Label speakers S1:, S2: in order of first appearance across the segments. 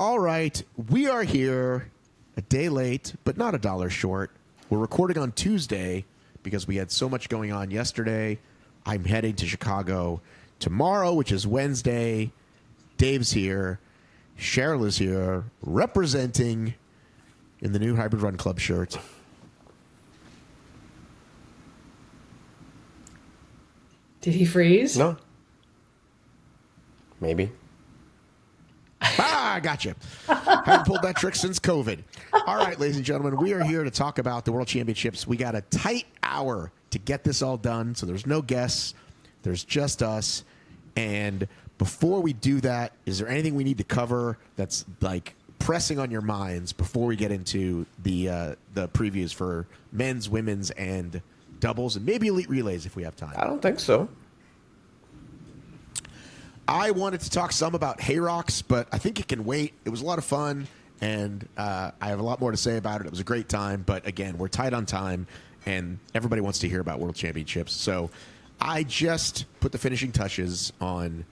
S1: All right, we are here a day late, but not a dollar short. We're recording on Tuesday because we had so much going on yesterday. I'm heading to Chicago tomorrow, which is Wednesday. Dave's here. Cheryl is here, representing in the new Hybrid Run Club shirt.
S2: Did he freeze?
S3: No. Maybe.
S1: I gotcha. Haven't pulled that trick since COVID. All right, ladies and gentlemen, we are here to talk about the World Championships. We got a tight hour to get this all done, so there's no guests. There's just us. And before we do that, is there anything we need to cover that's like pressing on your minds before we get into the previews for men's, women's, and doubles, and maybe elite relays if we have time?
S3: I don't think so.
S1: I wanted to talk some about HYROX, but I think it can wait. It was a lot of fun, and I have a lot more to say about it. It was a great time, but again, we're tight on time, and everybody wants to hear about World Championships. So I just put the finishing touches on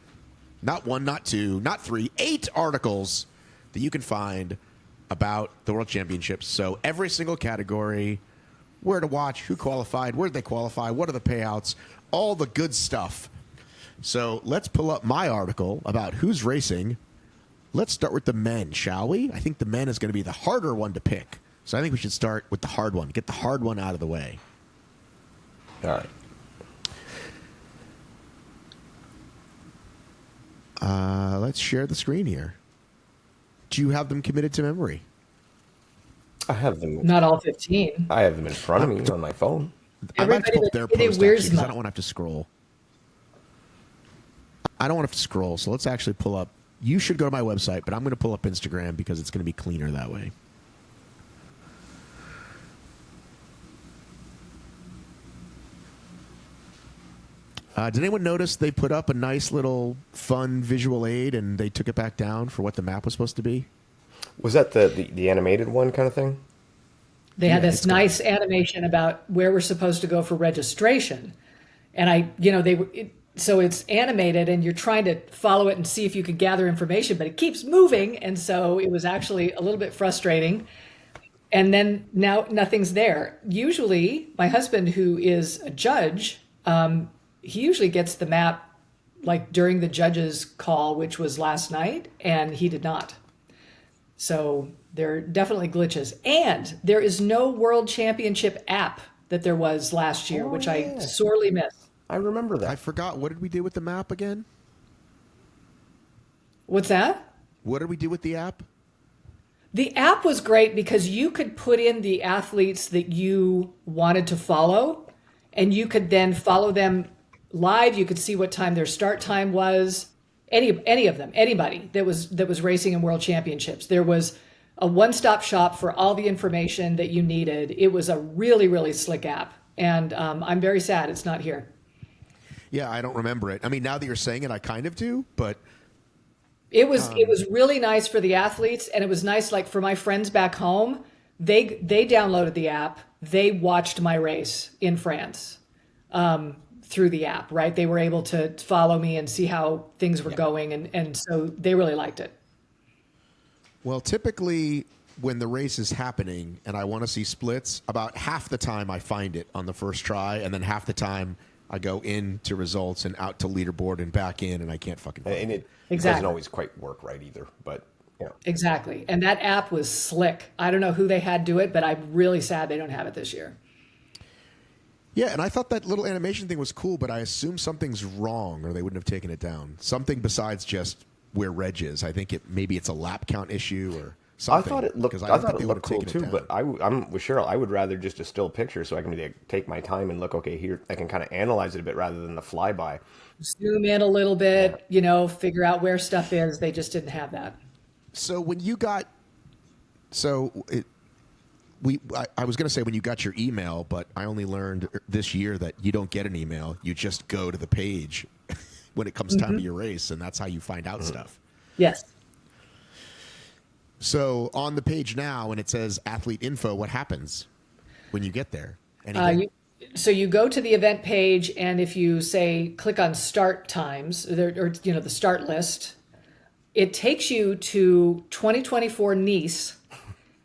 S1: not one, not two, not three, 8 articles that you can find about the World Championships. So every single category, where to watch, who qualified, where did they qualify, what are the payouts, all the good stuff. So let's pull up my article about who's racing. Let's start with the men, shall we? I think the men is going to be the harder one to pick. So I think we should start with the hard one. Get the hard one out of the way.
S3: All right.
S1: Let's share the screen here. Do you have them committed to memory?
S3: I have them.
S2: Not all 15.
S3: I have them in front of me on my phone.
S1: I might have to pull up their post, actually, because I don't want to have to scroll. I don't want to have to scroll, so let's actually pull up. You should go to my website, but I'm going to pull up Instagram because it's going to be cleaner that way. Did anyone notice they put up a nice little fun visual aid and they took it back down for what the map was supposed to be?
S3: Was that the animated one kind of thing?
S2: They had this nice animation about where we're supposed to go for registration. And so it's animated and you're trying to follow it and see if you could gather information, but it keeps moving. And so it was actually a little bit frustrating. And then now nothing's there. Usually my husband, who is a judge, he usually gets the map like during the judge's call, which was last night, and he did not. So there are definitely glitches. And there is no World Championship app that there was last year, which I sorely miss.
S3: I remember that.
S1: I forgot. What did we do with the map again?
S2: What's that?
S1: What did we do with the app?
S2: The app was great because you could put in the athletes that you wanted to follow, and you could then follow them live. You could see what time their start time was. Any of them, anybody that was racing in World Championships. There was a one-stop shop for all the information that you needed. It was a really, really slick app, and I'm very sad it's not here.
S1: Yeah, I don't remember it. I mean, now that you're saying it, I kind of do, but
S2: it was really nice for the athletes, and it was nice like for my friends back home. They downloaded the app. They watched my race in France through the app, right? They were able to follow me and see how things were going, and so they really liked it.
S1: Well, typically when the race is happening and I want to see splits, about half the time I find it on the first try, and then half the time I go into results and out to leaderboard and back in, and I can't fucking find it.
S3: And it
S2: Exactly.
S3: doesn't always quite work right either, but yeah.
S2: Exactly. And that app was slick. I don't know who they had do it, but I'm really sad they don't have it this year.
S1: Yeah, and I thought that little animation thing was cool, but I assume something's wrong or they wouldn't have taken it down. Something besides just where Reg is. I think maybe it's a lap count issue or something.
S3: I thought it looked cool too, but I'm with Cheryl. I would rather just a still picture so I can take my time and look, okay, here, I can kind of analyze it a bit rather than the flyby.
S2: Zoom in a little bit, figure out where stuff is. They just didn't have that.
S1: So when you got, I was going to say when you got your email, but I only learned this year that you don't get an email. You just go to the page when it comes time to your race, and that's how you find out stuff.
S2: Yes.
S1: So on the page now, when it says athlete info, what happens when you get there?
S2: So you go to the event page, and if you say click on start times or the start list, it takes you to 2024 Nice.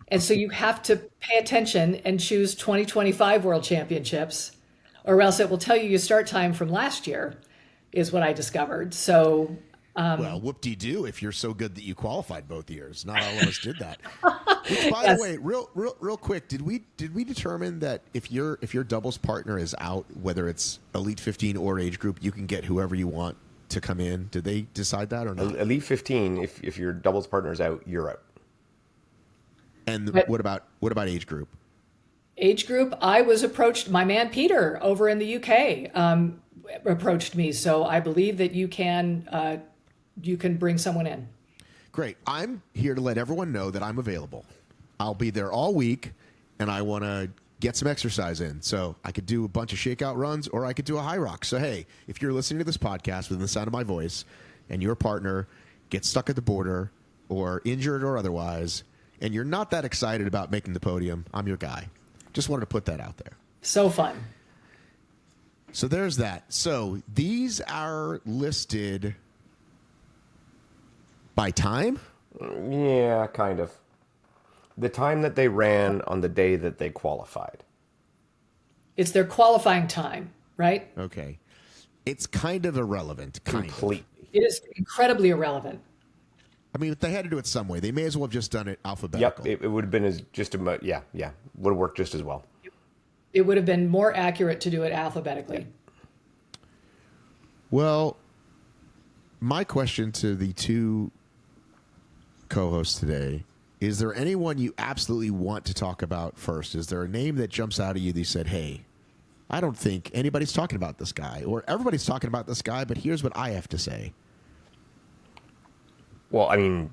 S2: And so you have to pay attention and choose 2025 World Championships, or else it will tell you your start time from last year, is what I discovered. So,
S1: well, whoop-de-doo if you're so good that you qualified both years. Not all of us did that. Which, by
S2: Yes.
S1: the way, real quick, did we determine that if your doubles partner is out, whether it's Elite 15 or age group, you can get whoever you want to come in? Did they decide that or not?
S3: Elite 15, if your doubles partner is out, you're out.
S1: And what about age group?
S2: Age group, I was approached, my man Peter over in the UK approached me. So I believe that you can bring someone in.
S1: Great. I'm here to let everyone know that I'm available. I'll be there all week, and I want to get some exercise in. So I could do a bunch of shakeout runs, or I could do a HYROX. So, hey, if you're listening to this podcast within the sound of my voice, and your partner gets stuck at the border, or injured or otherwise, and you're not that excited about making the podium, I'm your guy. Just wanted to put that out there.
S2: So fun.
S1: So there's that. So these are listed by time?
S3: Yeah, kind of. The time that they ran on the day that they qualified.
S2: It's their qualifying time, right?
S1: Okay. It's kind of irrelevant.
S3: Completely.
S2: It is incredibly irrelevant.
S1: I mean, if they had to do it some way, they may as well have just done it alphabetical.
S3: Yep, it would have been as just about, yeah, would have worked just as well.
S2: It would have been more accurate to do it alphabetically.
S1: Well, my question to the two co-hosts today, is there anyone you absolutely want to talk about first? Is there a name that jumps out at you that you said, hey, I don't think anybody's talking about this guy, or everybody's talking about this guy, but here's what I have to say?
S3: Well, I mean,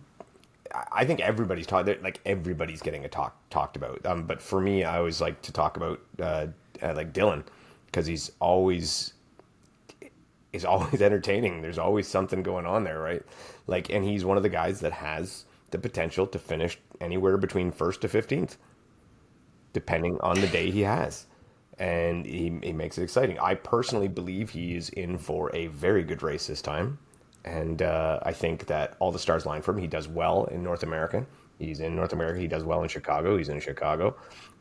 S3: I think everybody's like everybody's getting talked about. But for me, I always like to talk about like Dylan, because he's always entertaining. There's always something going on there, right? Like, and he's one of the guys that has the potential to finish anywhere between 1st to 15th, depending on the day he has. And he makes it exciting. I personally believe he is in for a very good race this time. And I think that all the stars line for him. He does well in North America. He's in North America. He does well in Chicago. He's in Chicago.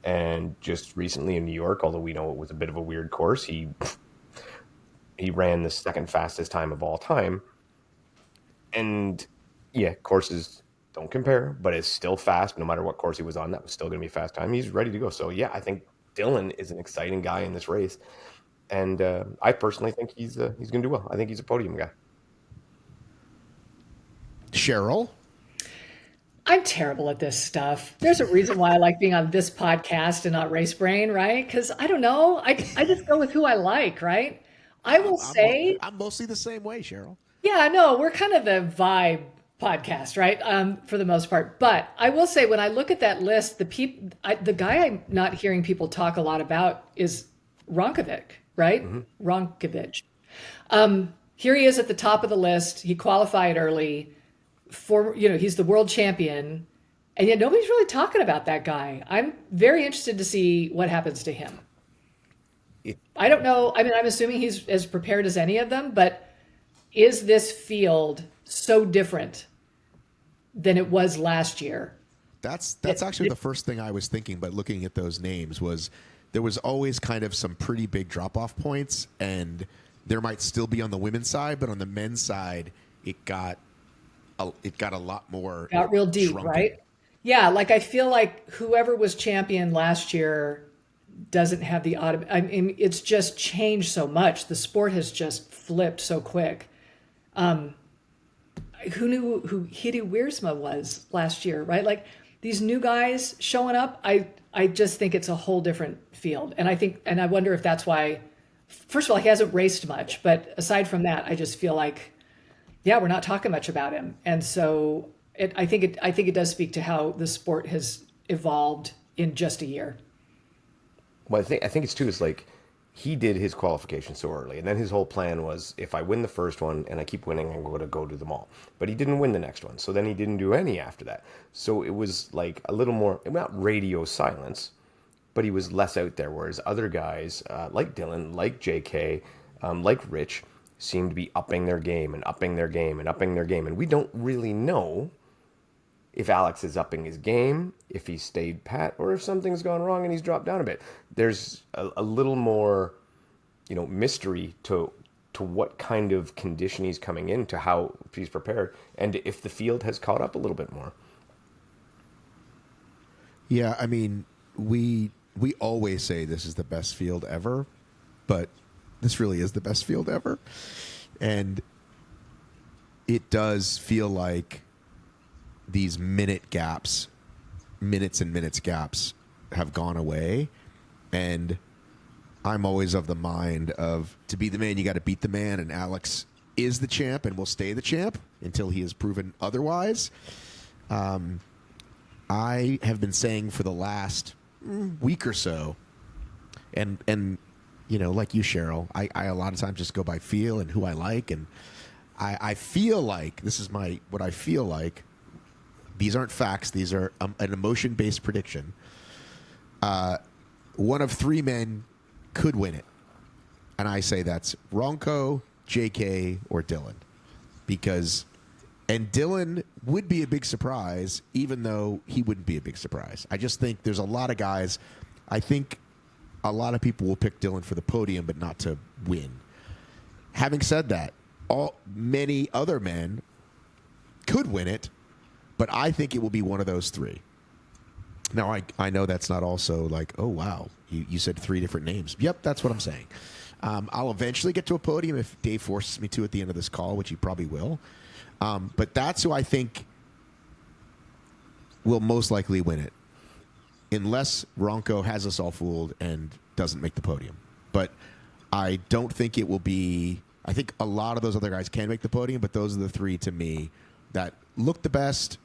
S3: And just recently in New York, although we know it was a bit of a weird course, he ran the second fastest time of all time. And yeah, courses don't compare, but it's still fast. No matter what course he was on, that was still going to be a fast time. He's ready to go. So yeah, I think Dylan is an exciting guy in this race. And I personally think he's going to do well. I think he's a podium guy.
S1: Cheryl?
S2: I'm terrible at this stuff. There's a reason why I like being on this podcast and not Race Brain, right? Because I don't know. I just go with who I like, right? I will say
S1: I'm mostly the same way, Cheryl.
S2: Yeah, no, we're kind of the vibe podcast, right? For the most part. But I will say, when I look at that list, the guy I'm not hearing people talk a lot about is Ronkovic, right? Mm-hmm. Ronkovic. Here he is at the top of the list. He qualified early. He's the world champion, and yet nobody's really talking about that guy. I'm very interested to see what happens to him. I don't know. I mean, I'm assuming he's as prepared as any of them, but is this field so different than it was last year?
S1: That's actually the first thing I was thinking, but looking at those names, was there was always kind of some pretty big drop-off points, and there might still be on the women's side, but on the men's side, it got a lot more.
S2: Got real deep, shrunken. Right? Yeah, like I feel like whoever was champion last year doesn't have the I mean, it's just changed so much. The sport has just flipped so quick. Who knew who Hideo Wiersma was last year, right? Like these new guys showing up, I just think it's a whole different field. And I wonder if that's why, first of all, he hasn't raced much, but aside from that, I just feel like, yeah, we're not talking much about him. And so I think it does speak to how the sport has evolved in just a year.
S3: Well, I think it's too, is like he did his qualification so early, and then his whole plan was, if I win the first one and I keep winning, I'm going to go to them all. But he didn't win the next one, so then he didn't do any after that. So it was like a little more, not radio silence, but he was less out there. Whereas other guys like Dylan, like JK, like Rich, seem to be upping their game and upping their game and upping their game. And we don't really know if Alex is upping his game, if he stayed pat, or if something's gone wrong and he's dropped down a bit. There's a little more, mystery to what kind of condition he's coming in, to how he's prepared, and if the field has caught up a little bit more.
S1: Yeah, I mean, we always say this is the best field ever, but this really is the best field ever. And it does feel like these minutes and minutes gaps have gone away. And I'm always of the mind of, to be the man, you got to beat the man. And Alex is the champ and will stay the champ until he is proven otherwise. I have been saying for the last week or so, and like you, Cheryl, I a lot of times just go by feel and who I like, and I feel like this is what I feel like. These aren't facts; these are an emotion-based prediction. One of three men could win it, and I say that's Ronco, JK, or Dylan, and Dylan would be a big surprise, even though he wouldn't be a big surprise. I just think there's a lot of guys. I think a lot of people will pick Dylan for the podium, but not to win. Having said that, many other men could win it, but I think it will be one of those three. Now, I know that's not also like, oh, wow, you said three different names. Yep, that's what I'm saying. I'll eventually get to a podium if Dave forces me to at the end of this call, which he probably will. But that's who I think will most likely win it, unless Ronco has us all fooled and doesn't make the podium. But I don't think it will be. I think a lot of those other guys can make the podium, but those are the three to me that look the best,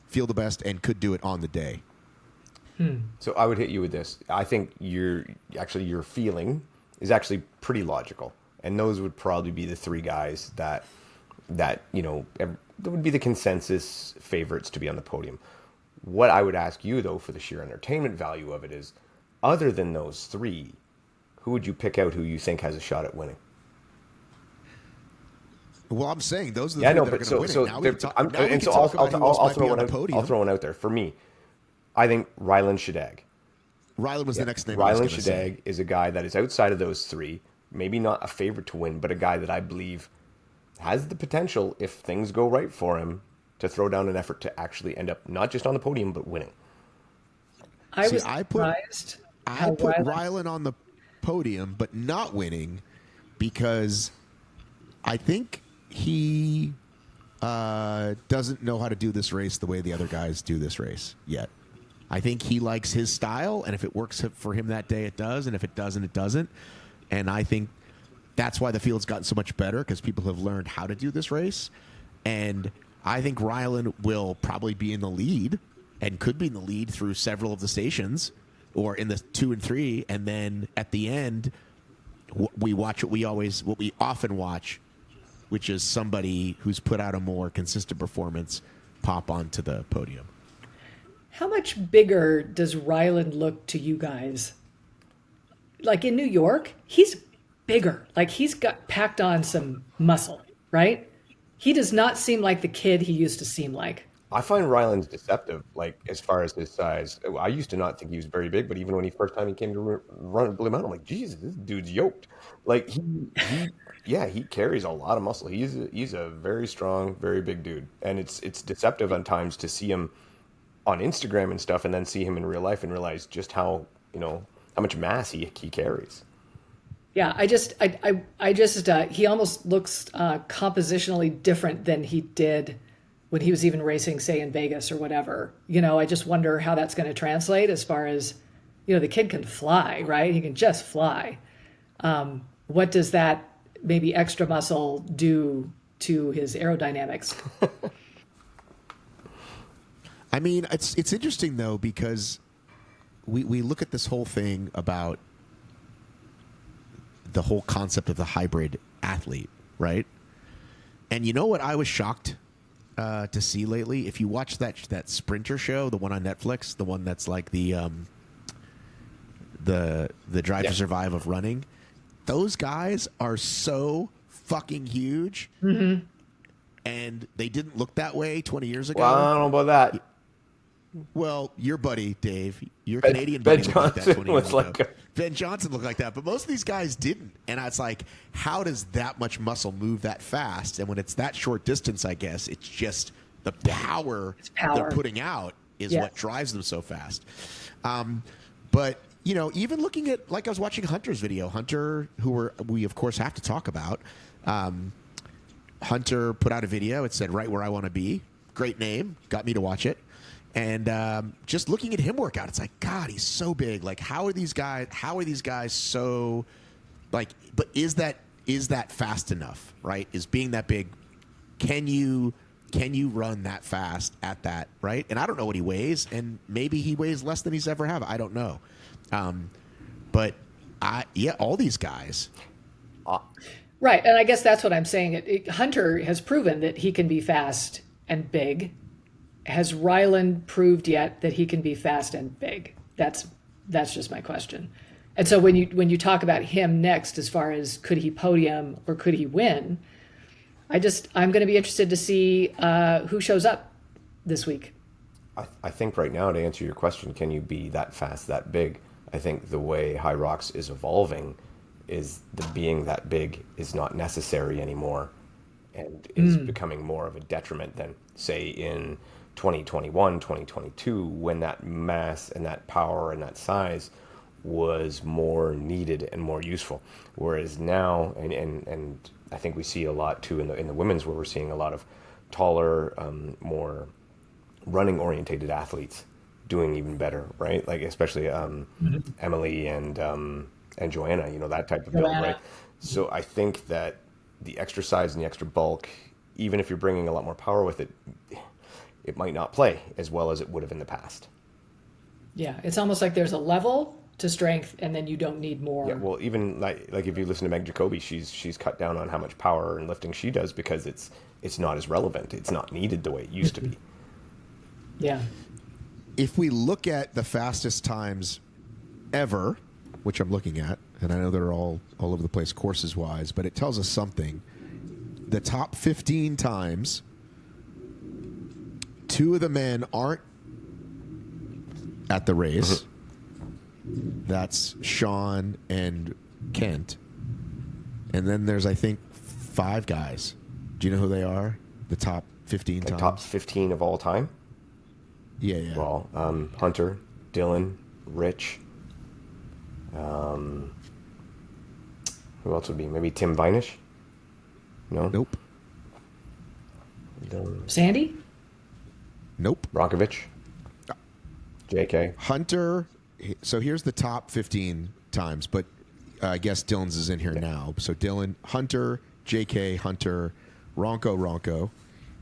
S1: feel the best, and could do it on the day.
S3: So I would hit you with this. I think your feeling is actually pretty logical, and those would probably be the three guys that would be the consensus favorites to be on the podium. What I would ask you, though, for the sheer entertainment value of it is, other than those three, who would you pick out who you think has a shot at winning?
S1: Well, I'm saying those are the three that are going to win it.
S3: I'll throw one out there. For me, I think Rylan Shadag.
S1: Rylan was the next name I was
S3: Rylan
S1: going to say.
S3: Shadag is a guy that is outside of those three, maybe not a favorite to win, but a guy that I believe has the potential, if things go right for him, to throw down an effort to actually end up not just on the podium, but winning.
S2: I put
S1: Rylan on the podium, but not winning, because I think he doesn't know how to do this race the way the other guys do this race yet. I think he likes his style, and if it works for him that day, it does, and if it doesn't, it doesn't. And I think that's why the field's gotten so much better, because people have learned how to do this race. And I think Rylan will probably be in the lead, and could be in the lead through several of the stations, or in the 2 and 3. And then at the end, we watch what we often watch, which is somebody who's put out a more consistent performance pop onto the podium.
S2: How much bigger does Rylan look to you guys? Like in New York, he's bigger. Like he's got packed on some muscle, right? He does not seem like the kid he used to seem like.
S3: I find Rylan's deceptive, like as far as his size. I used to not think he was very big, but even when he came to run at Blue Mountain, I'm like, Jesus, this dude's yoked. Like he carries a lot of muscle. He's a very strong, very big dude, and it's deceptive on times to see him on Instagram and stuff, and then see him in real life and realize just how much mass he carries.
S2: Yeah, he almost looks compositionally different than he did when he was even racing, say, in Vegas or whatever. I just wonder how that's going to translate as far as, the kid can fly, right? He can just fly. What does that maybe extra muscle do to his aerodynamics?
S1: I mean, it's interesting, though, because we look at this whole thing about the whole concept of the hybrid athlete, right? And you know what I was shocked to see lately? If you watch that Sprinter show, the one on Netflix, the one that's like the Drive to Survive of running, those guys are so fucking huge. And they didn't look that way 20 years ago.
S3: Well, I don't know about that.
S1: Well, your buddy, Dave, your
S3: Ben-
S1: Canadian
S3: Ben
S1: buddy looked like that
S3: Johnson
S1: 20 years
S3: was
S1: ago.
S3: like a-
S1: Ben Johnson looked like that, but most of these guys didn't. And it's like, how does that much muscle move that fast? And when it's that short distance, I guess, it's just the power, they're putting out is what drives them so fast. But, you know, even looking at, like I was watching Hunter's video, Hunter, we of course have to talk about, Hunter put out a video. It said, "Right where I want to be." Great name. Got me to watch it. And just looking at him work out, it's like, God, he's so big. Like, how are these guys so, like, but is that fast enough, right? Is being that big, can you run that fast at that, right? And I don't know what he weighs, and maybe he weighs less than he's ever have. I don't know. But all these guys.
S2: Right, and I guess that's what I'm saying. Hunter has proven that he can be fast and big. Has Ryland proved yet that he can be fast and big? That's just my question. And so when you talk about him next, as far as could he podium or could he win, I'm going to be interested to see who shows up this week.
S3: I think right now, to answer your question, can you be that fast, that big? I think the way HYROX is evolving is the being that big is not necessary anymore and is becoming more of a detriment than, say, in 2021, 2022, when that mass and that power and that size was more needed and more useful. Whereas now, and I think we see a lot too in the women's, where we're seeing a lot of taller, more running orientated athletes doing even better, right? Like especially Emily and Joanna, you know, that type of build, right? So I think that the extra size and the extra bulk, even if you're bringing a lot more power with it, it might not play as well as it would have in the past.
S2: Yeah, it's almost like there's a level to strength, and then you don't need more.
S3: Yeah, well, even like if you listen to Meg Jacoby, she's cut down on how much power and lifting she does because it's not as relevant. It's not needed the way it used to be.
S2: Yeah.
S1: If we look at the fastest times ever, which I'm looking at, and I know they're all over the place courses wise, but it tells us something. The top 15 times, 2 of the men aren't at the race. That's Sean and Kent. And then there's, I think, 5 guys. Do you know who they are? The top 15 times?
S3: Top 15 of all time?
S1: Yeah.
S3: Well, Hunter, Dylan, Rich. Who else would be? Maybe Tim Vinish? No?
S1: Nope.
S2: Sandy?
S1: Nope.
S3: Bronkovich? JK?
S1: Hunter. So here's the top 15 times, but I guess Dylan's is in here now. So Dylan, Hunter, JK, Hunter, Ronco,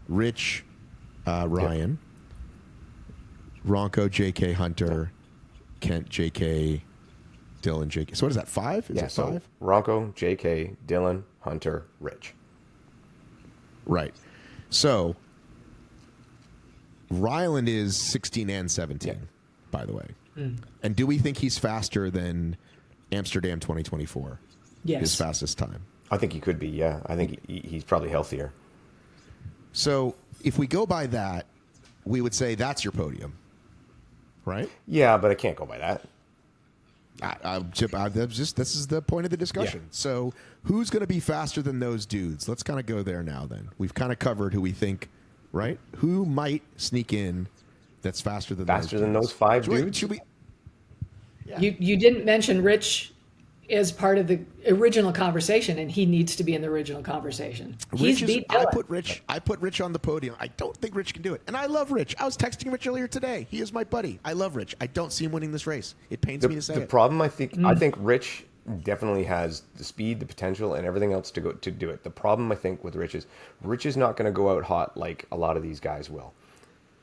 S1: Rich, Ryan, Ronco, JK, Hunter, Kent, JK, Dylan, JK. So what is that, 5? Is it 5?
S3: So Ronco, JK, Dylan, Hunter, Rich.
S1: Right. So Ryland is 16 and 17, by the way. And do we think he's faster than Amsterdam 2024?
S2: Yes.
S1: His fastest time?
S3: I think he could be, yeah. I think he's probably healthier.
S1: So if we go by that, we would say that's your podium, right?
S3: Yeah, but I can't go by that.
S1: This is the point of the discussion.
S3: Yeah.
S1: So who's going to be faster than those dudes? Let's kind of go there now then. We've kind of covered who we think, right? Who might sneak in that's faster than
S3: those 5 dudes?
S1: Should we? Yeah.
S2: You didn't mention Rich as part of the original conversation, and he needs to be in the original conversation. He's beat Dylan.
S1: I put Rich on the podium. I don't think Rich can do it. And I love Rich. I was texting Rich earlier today. He is my buddy. I love Rich. I don't see him winning this race. It pains me to say
S3: the
S1: it.
S3: problem, I think Rich definitely has the speed, the potential, and everything else to do it. The problem, I think, with Rich is not going to go out hot like a lot of these guys will.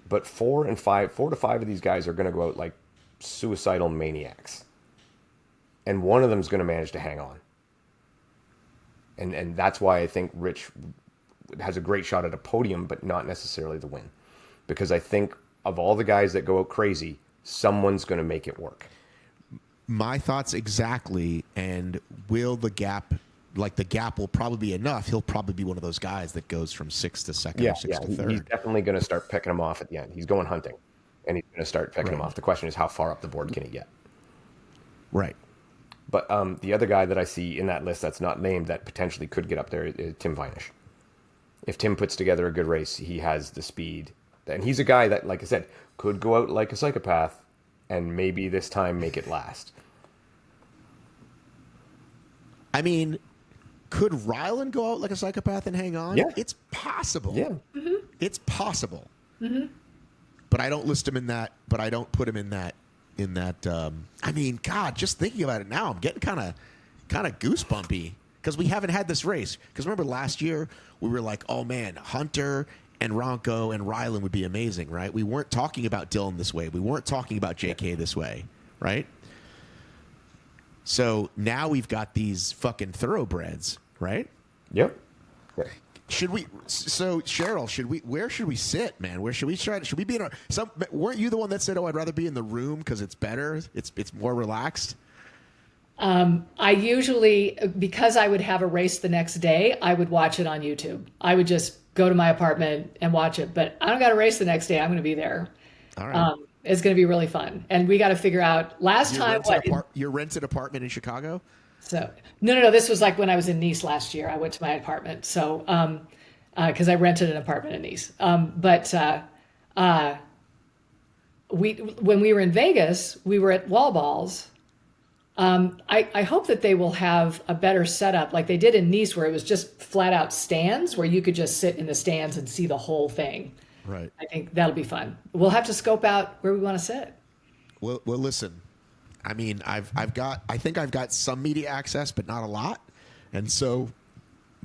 S3: But 4 to 5 of these guys are going to go out like suicidal maniacs. And one of them is going to manage to hang on. And that's why I think Rich has a great shot at a podium, but not necessarily the win. Because I think of all the guys that go out crazy, someone's going to make it work.
S1: My thoughts exactly. And will the gap like the gap will probably be enough. He'll probably be one of those guys that goes from sixth to second
S3: Yeah,
S1: or sixth to
S3: he's
S1: third.
S3: definitely going to start picking him off at the end. He's going hunting, and he's going to start picking him
S1: Right.
S3: off. The question is, how far up the board can he get?
S1: Right.
S3: But the other guy that I see in that list that's not named that potentially could get up there is Tim Vinish. If Tim puts together a good race, he has the speed. And he's a guy that, like I said, could go out like a psychopath and maybe this time make it last.
S1: I mean, could Ryland go out like a psychopath and hang on?
S3: Yeah.
S1: It's possible.
S3: Yeah.
S1: It's possible. But I don't list him in that. But I don't put him in that. I mean, God, just thinking about it now, I'm getting kind of goosebumpy because we haven't had this race. Because remember last year we were like, oh man, Hunter and Ronco and Ryland would be amazing, right? We weren't talking about Dylan this way. We weren't talking about JK this way, right? So now we've got these fucking thoroughbreds, right?
S3: Yep. Yeah.
S1: Should we? So Cheryl, where should we sit, man? Where should we try? Should we be in our? Weren't you the one that said, "Oh, I'd rather be in the room because it's better. It's more relaxed."
S2: I usually, because I would have a race the next day, I would watch it on YouTube. I would just go to my apartment and watch it. But I don't got a race the next day. I'm going to be there.
S1: All right.
S2: It's going to be really fun, and we got to figure out
S1: Your rented apartment in Chicago.
S2: So no. This was like when I was in Nice last year. I went to my apartment. So because I rented an apartment in Nice. When we were in Vegas, we were at Wall Balls. I hope that they will have a better setup like they did in Nice, where it was just flat out stands where you could just sit in the stands and see the whole thing.
S1: Right.
S2: I think that'll be fun. We'll have to scope out where we want to sit.
S1: Well, listen. I mean, I think I've got some media access, but not a lot, and so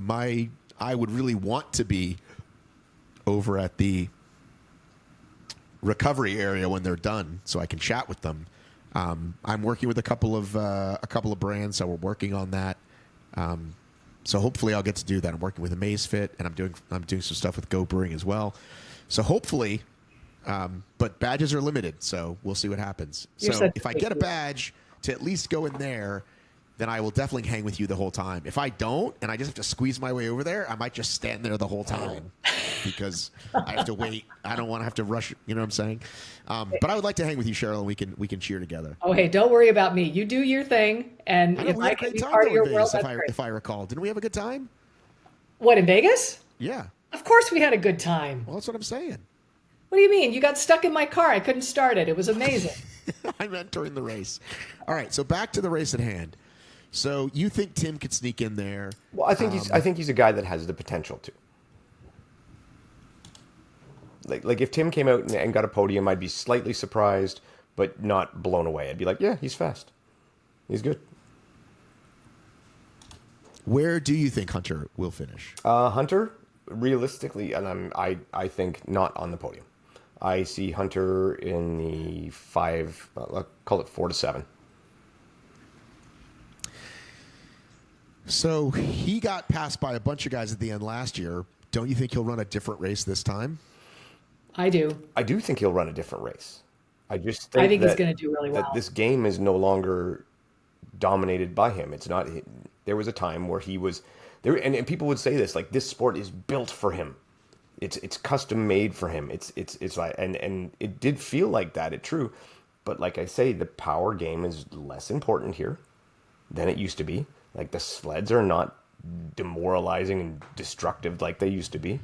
S1: I would really want to be over at the recovery area when they're done, so I can chat with them. I'm working with a couple of brands, so we're working on that. So hopefully I'll get to do that. I'm working with Amazfit, and I'm doing some stuff with Go Brewing as well. So hopefully. But badges are limited, so we'll see what happens. So if I get a badge to at least go in there, then I will definitely hang with you the whole time. If I don't, and I just have to squeeze my way over there, I might just stand there the whole time because I have to wait. I don't want to have to rush. You know what I'm saying? But I would like to hang with you, Cheryl, and we can cheer together.
S2: Oh, hey, don't worry about me. You do your thing, and
S1: I know,
S2: if
S1: we had
S2: I
S1: a
S2: can
S1: great
S2: be
S1: time
S2: part of
S1: though
S2: your
S1: in
S2: world,
S1: Vegas,
S2: that's great.
S1: if I recall. Didn't we have a good time?
S2: What, in Vegas?
S1: Yeah.
S2: Of course we had a good time.
S1: Well, that's what I'm saying.
S2: What do you mean? You got stuck in my car. I couldn't start it. It was amazing.
S1: I meant during the race. All right, so back to the race at hand. So you think Tim could sneak in there?
S3: Well, I think he's a guy that has the potential to. Like if Tim came out and got a podium, I'd be slightly surprised, but not blown away. I'd be like, yeah, he's fast. He's good.
S1: Where do you think Hunter will finish?
S3: Hunter, realistically, and I think not on the podium. I see Hunter in the 5, I'll call it 4 to 7.
S1: So he got passed by a bunch of guys at the end last year. Don't you think he'll run a different race this time?
S2: I do.
S3: I do think he'll run a different race. I just think
S2: he's going to do really well.
S3: That this game is no longer dominated by him. It's not. There was a time where he was there, and people would say this, like, this sport is built for him. It's custom made for him. It's like, and it did feel like that. It's true, but like I say, the power game is less important here than it used to be. Like, the sleds are not demoralizing and destructive like they used to be.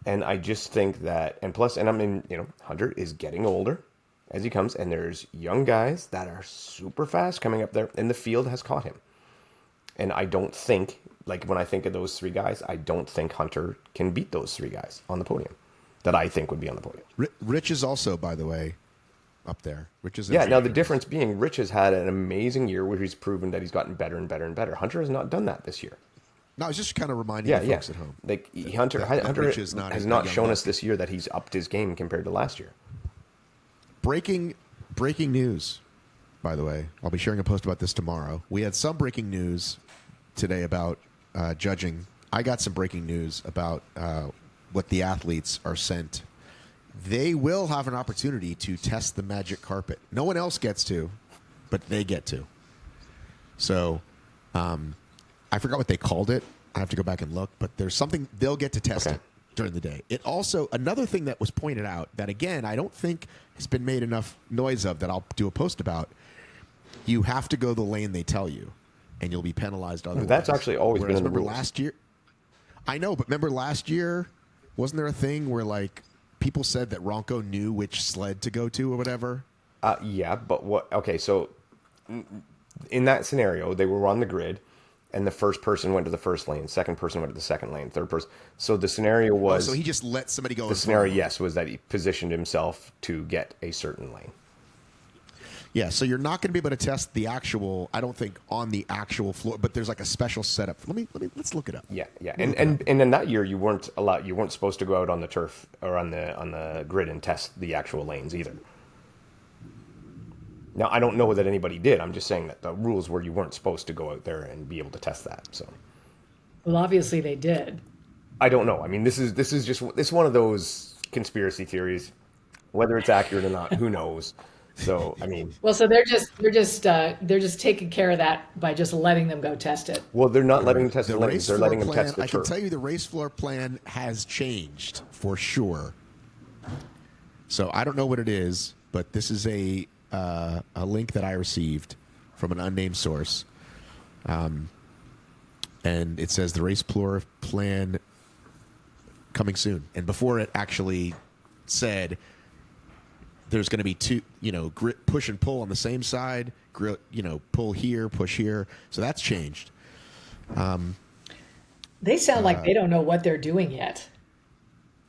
S3: And I just think that, and plus, and I mean, Hunter is getting older as he comes, and there's young guys that are super fast coming up there, and the field has caught him. And I don't think, like, when I think of those 3 guys, I don't think Hunter can beat those 3 guys on the podium that I think would be on the podium.
S1: Rich is also, by the way, up there. Rich is
S3: now the difference being Rich has had an amazing year where he's proven that he's gotten better and better and better. Hunter has not done that this year.
S1: No, I was just kind of reminding the folks at home.
S3: Like, Hunter has not shown us this year that he's upped his game compared to last year.
S1: Breaking news, by the way. I'll be sharing a post about this tomorrow. We had some breaking news today about judging. I got some breaking news about what the athletes are sent. They will have an opportunity to test the magic carpet. No one else gets to, but they get to. So I forgot what they called it. I have to go back and look, but there's something they'll get to test it during the day. It also, another thing that was pointed out that, again, I don't think has been made enough noise of that I'll do a post about. You have to go the lane they tell you, and you'll be penalized otherwise.
S3: That's actually always been in the
S1: remember
S3: rules.
S1: last year. I know, but remember last year, wasn't there a thing where like people said that Ronco knew which sled to go to or whatever?
S3: Yeah, but what? Okay, so in that scenario, they were on the grid, and the first person went to the first lane, second person went to the second lane, third person. So the scenario was.
S1: So he just let somebody go.
S3: The scenario, yes, was that he positioned himself to get a certain lane.
S1: Yeah, so you're not going to be able to test the actual. I don't think on the actual floor, but there's like a special setup. Let's look it up.
S3: Yeah, and in that year you weren't allowed. You weren't supposed to go out on the turf or on the grid and test the actual lanes either. Now I don't know that anybody did. I'm just saying that the rules were you weren't supposed to go out there and be able to test that. So,
S2: Well, obviously they did.
S3: I don't know. I mean, this is just one of those conspiracy theories. Whether it's accurate or not, who knows? So, I mean,
S2: Well, so they're just taking care of that by just letting them go test it.
S3: well, they're not letting them test the lanes.
S1: race
S3: They're
S1: floor
S3: letting them
S1: plan,
S3: test the
S1: I can
S3: turf.
S1: tell you the race floor plan has changed for sure. So I don't know what it is, but this is a link that I received from an unnamed source, and it says the race floor plan coming soon. And before it actually said there's going to be two, push and pull on the same side, pull here, push here. So that's changed.
S2: They sound like they don't know what they're doing yet.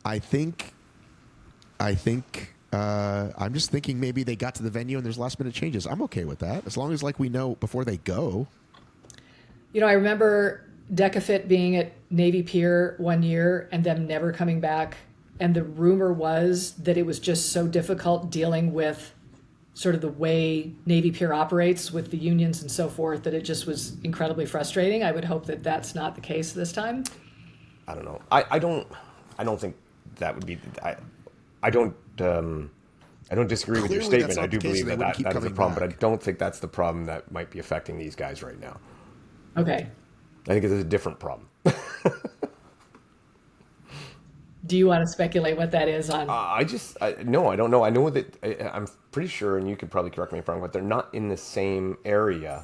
S1: I think I'm just thinking maybe they got to the venue and there's last minute changes. I'm okay with that as long as we know before they go.
S2: I remember DEKA being at Navy Pier one year and them never coming back. And the rumor was that it was just so difficult dealing with sort of the way Navy Pier operates with the unions and so forth that it just was incredibly frustrating. I would hope that that's not the case this time.
S3: I don't know. I don't think that would be. I don't disagree with your
S1: Clearly, that's
S3: statement. I
S1: not
S3: do
S1: the case,
S3: believe
S1: so they
S3: that
S1: wouldn't keep
S3: is a
S1: coming
S3: problem, but I
S1: back.
S3: don't think that's the problem that might be affecting these guys right now.
S2: Okay.
S3: I think it's a different problem.
S2: Do you want to speculate what that is on?
S3: No, I don't know. I know that I'm pretty sure, and you could probably correct me if I'm wrong, but they're not in the same area.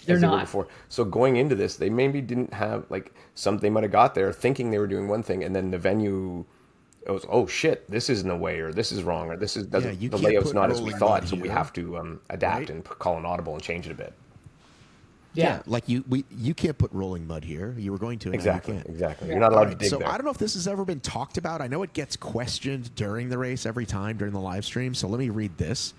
S2: They're
S3: as they were
S2: not.
S3: before. So going into this, they maybe didn't have they might have got there thinking they were doing one thing, and then the venue. It was, oh shit, this isn't the way, or this is wrong, or this is the
S1: can't
S3: layout's
S1: put
S3: not as we
S1: rolling
S3: thought,
S1: mud
S3: so we
S1: here,
S3: have to adapt
S1: right?
S3: and call an audible and change it a bit.
S2: Yeah.
S1: You can't put rolling mud here. You were going to. And
S3: Exactly,
S1: Now you can't.
S3: exactly.
S2: Yeah.
S3: You're not allowed to
S1: Right,
S3: dig
S1: so
S3: there.
S1: I don't know if this has ever been talked about. I know it gets questioned during the race every time during the live stream. So let me read this.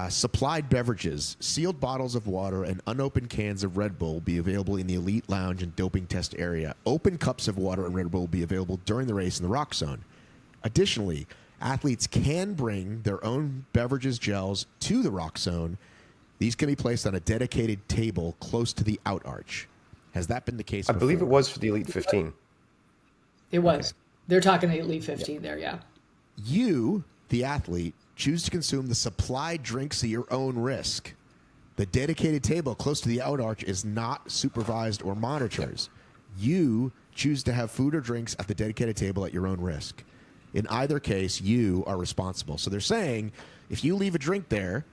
S1: Supplied beverages, sealed bottles of water, and unopened cans of Red Bull will be available in the elite lounge and doping test area. Open cups of water and Red Bull will be available during the race in the rock zone. Additionally, athletes can bring their own beverages gels to the rock zone. These can be placed on a dedicated table close to the out arch. Has that been the case
S3: I believe it
S1: before?
S3: was for the Elite 15.
S2: It was. They're talking the Elite 15 there, yeah.
S1: You, the athlete, choose to consume the supplied drinks at your own risk. The dedicated table close to the out arch is not supervised or monitored. You choose to have food or drinks at the dedicated table at your own risk. In either case, you are responsible. So they're saying if you leave a drink there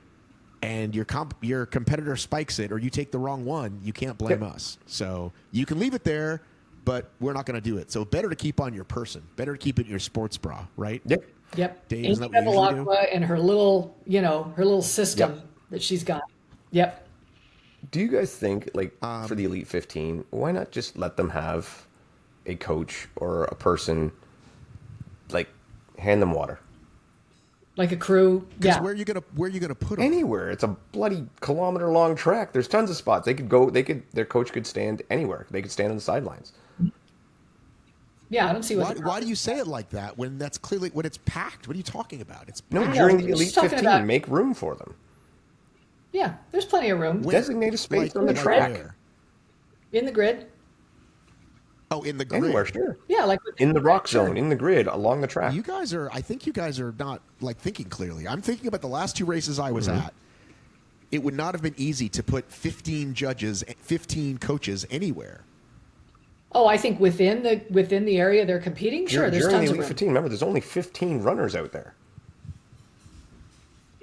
S1: and your competitor spikes it or you take the wrong one, you can't blame us. So you can leave it there, but we're not going to do it. So better to keep on your person. Better to keep it in your sports bra, right?
S2: Yep.
S1: Dave,
S2: Amy
S1: isn't that what you usually do?
S2: Bevilacqua and her little system that she's got. Yep.
S3: Do you guys think, for the Elite 15, why not just let them have a coach or a person, hand them water?
S2: Like a crew. Yeah.
S1: Where are you gonna put them?
S3: Anywhere. It's a bloody kilometer-long track. There's tons of spots. Their coach could stand anywhere. They could stand on the sidelines.
S2: Yeah, I don't see
S1: Why do you say it like that when that's clearly when it's packed? What are you talking about? It's
S3: No,
S1: packed.
S3: during
S2: we're
S3: the Elite
S2: just talking
S3: 15,
S2: about-
S3: make room for them.
S2: Yeah, there's plenty of room.
S3: Designate a space on the
S1: Like
S3: track.
S1: where?
S2: In the grid.
S1: Oh, in the grid.
S3: Anywhere, sure.
S2: Yeah, like
S3: In the rock zone, in the grid, along the track.
S1: I think you guys are not thinking clearly. I'm thinking about the last two races I was at. it would not have been easy to put 15 judges, 15 coaches anywhere.
S2: Oh, I think within the area they're competing, sure, there's
S3: During
S2: tons
S3: the
S2: of
S3: Elite
S2: room.
S3: 15, remember, there's only 15 runners out there.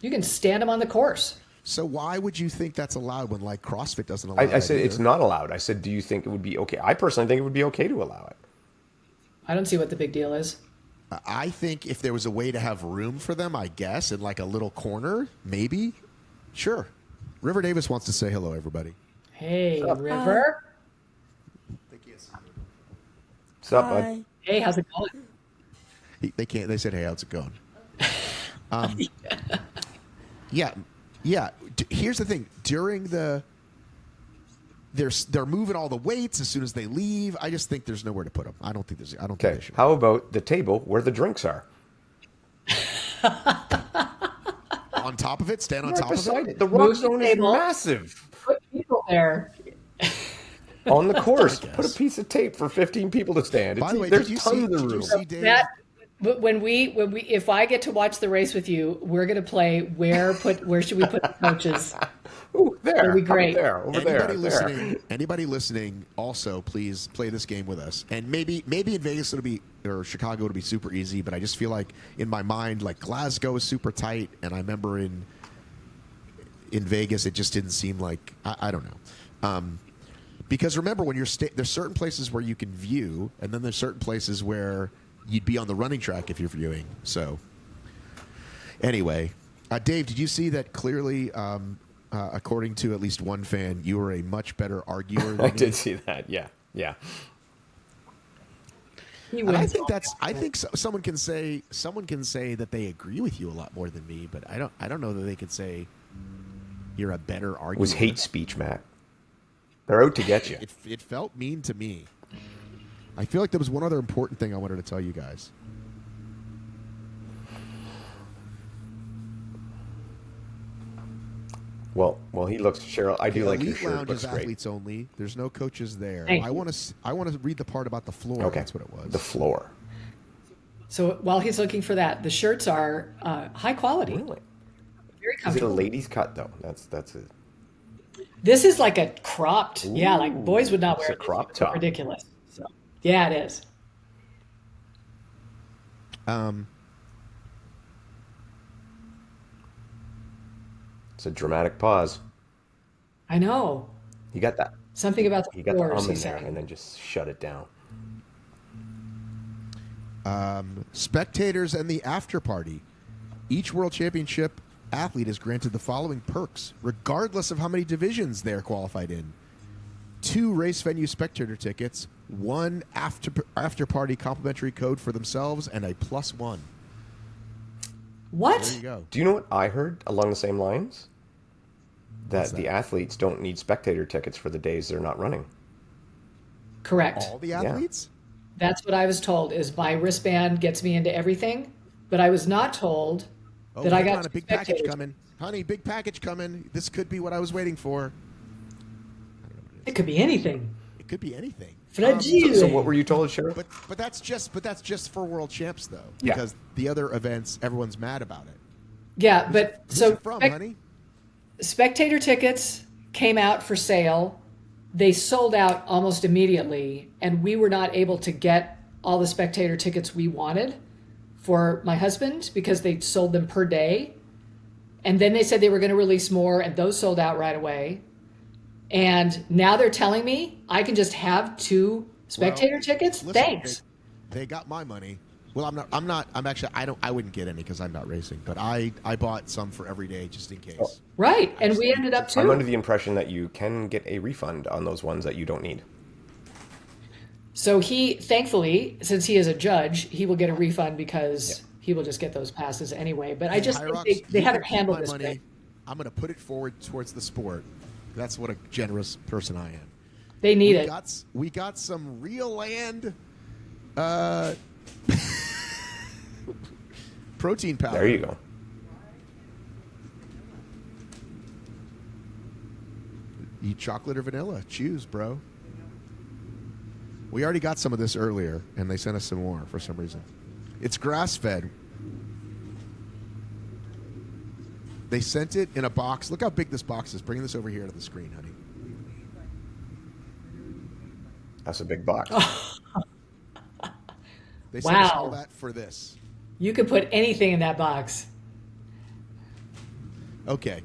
S2: You can stand them on the course.
S1: So why would you think that's allowed when like CrossFit doesn't allow
S3: I said
S1: that
S3: it's
S1: either?
S3: not allowed. I said, do you think it would be okay? I personally think it would be okay to allow it.
S2: I don't see what the big deal is.
S1: I think if there was a way to have room for them, I guess, in like a little corner, maybe. Sure. River Davis wants to say hello, everybody.
S2: Hey, River.
S3: What's up, bud?
S2: Hey, how's it going?
S1: They can't. They said, "Hey, how's it going?" Yeah. Here's the thing. During the, they're moving all the weights as soon as they leave. I just think there's nowhere to put them. I don't think they
S3: Okay.
S1: should.
S3: How about the table where the drinks are?
S1: On top of it, stand on
S3: Right
S1: top of
S3: beside
S1: it.
S3: it. The rock
S2: Move the
S3: zone is
S2: table.
S3: massive.
S2: Put people there.
S3: On the course,
S1: guess.
S3: put a piece of tape for 15 people to stand.
S1: By the way,
S3: There's
S1: did you
S3: tons of room.
S1: see Dave?
S2: That when we if I get to watch the race with you, we're gonna play where should we put the coaches?
S3: Ooh, there.
S2: That'd be great.
S3: Over there.
S1: Anybody listening, also please play this game with us. And maybe in Vegas or Chicago it'll be super easy. But I just feel like in my mind, like Glasgow is super tight, and I remember in Vegas it just didn't seem like I don't know. Because remember when there's certain places where you can view, and then there's certain places where you'd be on the running track if you're viewing. So anyway, Dave, did you see that clearly? According to at least one fan, you were a much better arguer than
S3: I
S1: me.
S3: did see that. Yeah.
S1: And I think someone can say that they agree with you a lot more than me, but I don't know that they could say you're a better arguer.
S3: It was hate speech, Matt. They're out to get you.
S1: It felt mean to me. I feel like there was one other important thing I wanted to tell you guys.
S3: Well, he looks, Cheryl. I do like your
S1: Elite
S3: shirt.
S1: Lounge
S3: Looks
S1: is
S3: great.
S1: athletes only. There's no coaches there.
S2: Thank
S1: I
S2: you.
S1: want to read the part about the floor.
S3: Okay,
S1: That's what it was.
S3: The floor.
S2: So while he's looking for that, the shirts are high quality,
S3: Really?
S2: very
S3: Is it a
S2: comfortable.
S3: ladies' cut though? That's it.
S2: This is like a cropped, yeah, like boys would not
S3: It's
S2: wear
S3: a
S2: it.
S3: crop
S2: It's
S3: top.
S2: ridiculous. So yeah, it is.
S3: It's a dramatic pause.
S2: I know.
S3: You got that.
S2: Something about the
S3: You got the
S2: floors,
S3: in
S2: he's
S3: there,
S2: saying.
S3: and then just shut it down.
S1: Spectators and the after party. Each World Championship athlete is granted the following perks, regardless of how many divisions they're qualified in: 2 race venue spectator tickets, 1 after party complimentary code for themselves, and a +1.
S2: What?
S1: There you go.
S3: Do you know what I heard along the same lines?
S1: What's
S3: That the
S1: that?
S3: athletes don't need spectator tickets for the days they're not running.
S2: Correct.
S1: All the athletes?
S2: That's what I was told. Is my wristband gets me into everything, but I was not told
S1: Oh,
S2: that I
S1: hold
S2: got
S1: on, a big package
S2: spectators.
S1: coming. Honey, big package coming. This could be what I was waiting for.
S2: It could be anything.
S1: It could be anything.
S2: Fragile.
S3: So what were you told, Cheryl?
S1: But that's just for world champs though,
S3: Yeah.
S1: because the other events everyone's mad about it.
S2: Yeah, but
S1: Who's
S2: so
S1: it from, honey?
S2: spectator tickets came out for sale. They sold out almost immediately, and we were not able to get all the spectator tickets we wanted for my husband because they sold them per day. And then they said they were going to release more, and those sold out right away. And now they're telling me I can just have 2 spectator tickets?
S1: Listen,
S2: Thanks.
S1: They got my money. Well, I wouldn't get any because I'm not racing, but I bought some for every day just in case.
S2: Right. And we ended up
S3: I'm under
S2: 2.
S3: the impression that you can get a refund on those ones that you don't need.
S2: So he, thankfully, since he is a judge, he will get a refund because he will just get those passes anyway. But I just
S1: HYROX,
S2: think they
S1: you
S2: haven't
S1: can keep
S2: handled
S1: my
S2: this
S1: money.
S2: right.
S1: I'm going to put it forward towards the sport. That's what a generous person I am.
S2: They need it.
S1: We got some real land protein powder.
S3: There you go.
S1: Eat chocolate or vanilla. Choose, bro. We already got some of this earlier, and they sent us some more for some reason. It's grass-fed. They sent it in a box. Look how big this box is. Bring this over here to the screen, honey.
S3: That's a big box.
S1: They sent us all that for this.
S2: You could put anything in that box.
S1: Okay.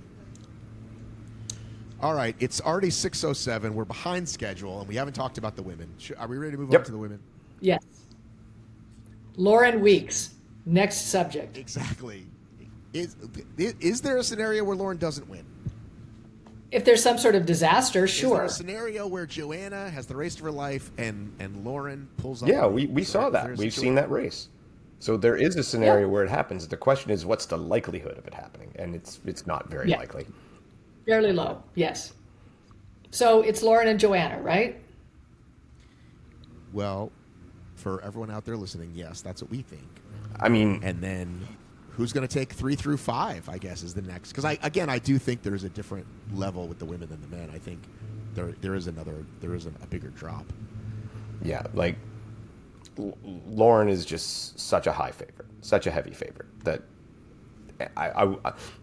S1: All right. It's already 6:07. We're behind schedule, and we haven't talked about the women. Are we ready to move on to the women?
S2: Yes. Lauren Weeks. Next subject.
S1: Exactly. Is there a scenario where Lauren doesn't win?
S2: If there's some sort of disaster, sure.
S1: Is there a scenario where Joanna has the race of her life and Lauren pulls up?
S3: Yeah, we saw that. We've seen that race. So there is a scenario where it happens. The question is, what's the likelihood of it happening? And it's not very likely.
S2: Fairly low, yes. So it's Lauren and Joanna, right?
S1: Well, for everyone out there listening, yes, that's what we think.
S3: I mean,
S1: and then who's going to take 3 through 5? I guess is the next. Because I do think there is a different level with the women than the men. I think there is a bigger drop.
S3: Yeah, like Lauren is just such a high favorite, such a heavy favorite that I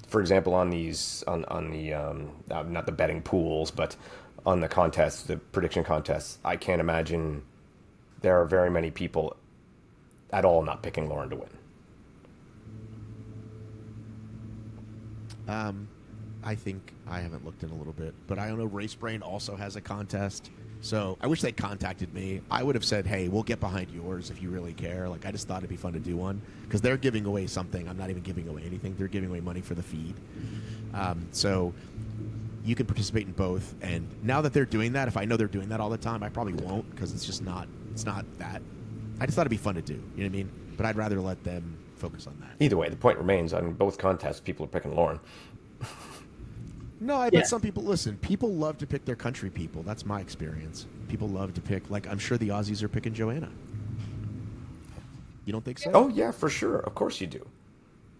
S3: for example, on the not the betting pools, but on the contests, the prediction contests, I can't imagine there are very many people at all not picking Lauren to win.
S1: I think I haven't looked in a little bit, but I don't know. Race Brain also has a contest, so I wish they contacted me. I would have said, "Hey, we'll get behind yours if you really care." Like, I just thought it'd be fun to do one because they're giving away something. I'm not even giving away anything. They're giving away money for the feed, so you can participate in both. And now that they're doing that, if I know they're doing that all the time, I probably won't because it's just not. It's not that. I just thought it'd be fun to do. You know what I mean? But I'd rather let them focus on that.
S3: Either way, the point remains, on both contests, people are picking Lauren.
S1: No, I bet some people, listen, people love to pick their country people. That's my experience. People love to pick, like, I'm sure the Aussies are picking Joanna. You don't think so?
S3: Oh, yeah, for sure. Of course you do.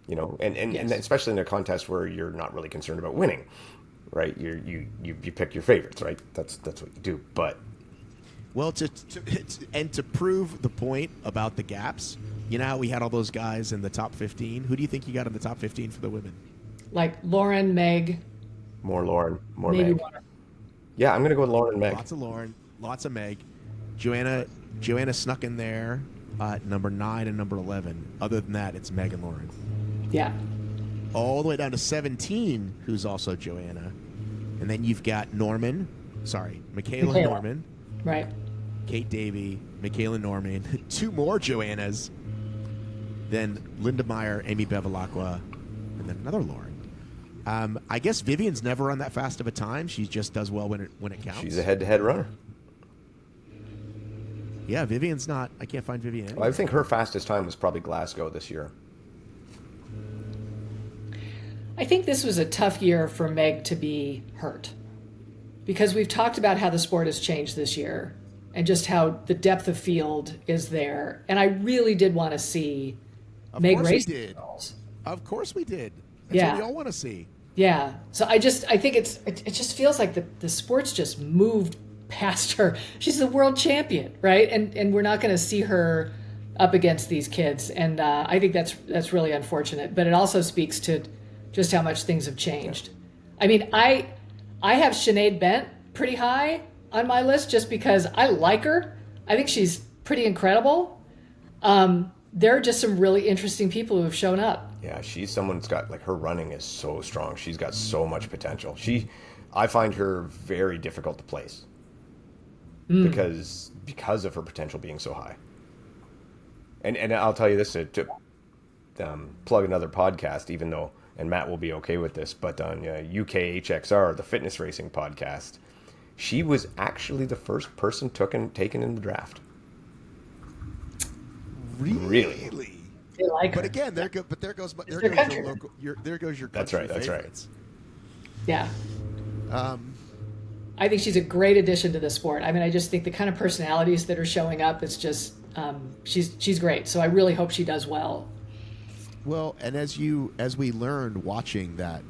S3: You know, and especially in a contest where you're not really concerned about winning, right? You pick your favorites, right? That's what you do. But
S1: well, to prove the point about the gaps, you know how we had all those guys in the top 15? Who do you think you got in the top 15 for the women?
S2: Like Lauren, Meg.
S3: More Lauren, more
S2: maybe
S3: Meg. Yeah, I'm going to go with Lauren and Meg.
S1: Lots of Lauren, lots of Meg. Joanna snuck in there at number 9 and number 11. Other than that, it's Meg and Lauren.
S2: Yeah.
S1: All the way down to 17, who's also Joanna. And then you've got Michaela Norman.
S2: Right.
S1: Kate Davey, Michaela Norman. 2 more Joannas. Then Linda Meyer, Amy Bevilacqua, and then another Lauren. I guess Vivian's never run that fast of a time. She just does well when it counts.
S3: She's a head-to-head runner.
S1: Yeah, Vivian's not. I can't find Vivian anywhere.
S3: Well, I think her fastest time was probably Glasgow this year.
S2: I think this was a tough year for Meg to be hurt because we've talked about how the sport has changed this year and just how the depth of field is there. And I really did want to see Meg race.
S1: Of course we did. That's what we all want to see.
S2: Yeah. So I think it just feels like the sport's just moved past her. She's the world champion, right? And we're not going to see her up against these kids. And I think that's really unfortunate. But it also speaks to just how much things have changed. I mean, I have Sinead Bent pretty high on my list just because I like her. I think she's pretty incredible. There are just some really interesting people who have shown up.
S3: Yeah, she's someone that's got, like, her running is so strong. She's got so much potential. I find her very difficult to place because of her potential being so high. And I'll tell you this to plug another podcast, even though, and Matt will be okay with this, but on UK HXR, the fitness racing podcast, she was actually the first person taken in the draft. Really?
S2: They like her.
S1: But again, there goes your
S3: That's right.
S2: Yeah. I think she's a great addition to the sport. I mean, I just think the kind of personalities that are showing up, it's just she's great. So I really hope she does well.
S1: Well, and as we learned watching that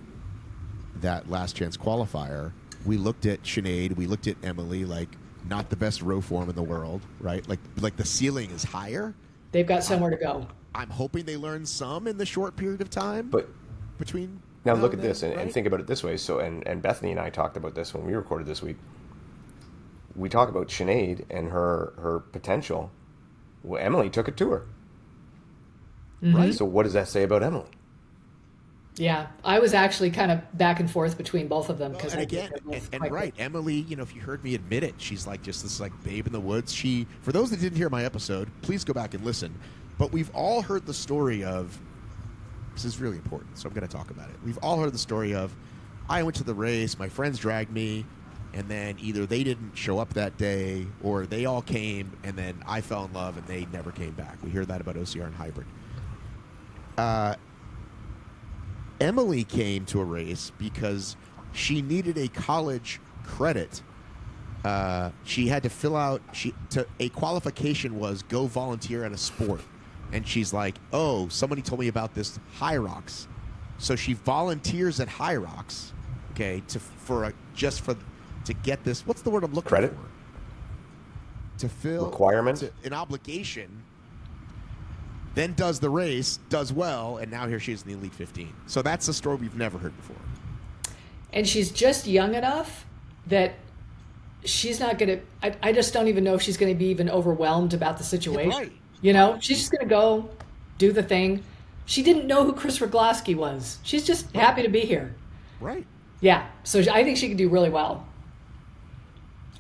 S1: last chance qualifier, we looked at Sinead, we looked at Emily, like not the best row form in the world, right? Like the ceiling is higher.
S2: They've got somewhere to go.
S1: I'm hoping they learn some in the short period of time.
S3: But
S1: between
S3: Now look at
S1: then,
S3: this and
S1: right?
S3: think about it this way. So, and Bethany and I talked about this when we recorded this week. We talk about Sinead and her potential. Well, Emily took it to her. Right. So what does that say about Emily?
S2: Yeah, I was actually kind of back and forth between both of them
S1: Well,
S2: because
S1: and again, and right, Emily, you know, if you heard me admit it, she's like just this like babe in the woods. She, for those that didn't hear my episode, please go back and listen. But we've all heard the story of, this is really important, so I'm going to talk about it. We've all heard the story of, I went to the race, my friends dragged me, and then either they didn't show up that day, or they all came, and then I fell in love, and they never came back. We hear that about OCR and hybrid. Emily came to a race because she needed a college credit. She had to fill out. A qualification was go volunteer at a sport, and she's like, "Oh, somebody told me about this HYROX," so she volunteers at HYROX, okay, to get this. What's the word I'm looking
S3: Credit?
S1: for? To fill
S3: Requirement?
S1: an obligation. Then does the race, does well, and now here she is in the Elite 15. So that's a story we've never heard before.
S2: And she's just young enough that she's not going to, I just don't even know if she's going to be even overwhelmed about the situation.
S1: Yeah, right.
S2: You know, she's just going to go do the thing. She didn't know who Chris Rogloski was. She's just happy to be here.
S1: Right.
S2: Yeah, so I think she can do really well.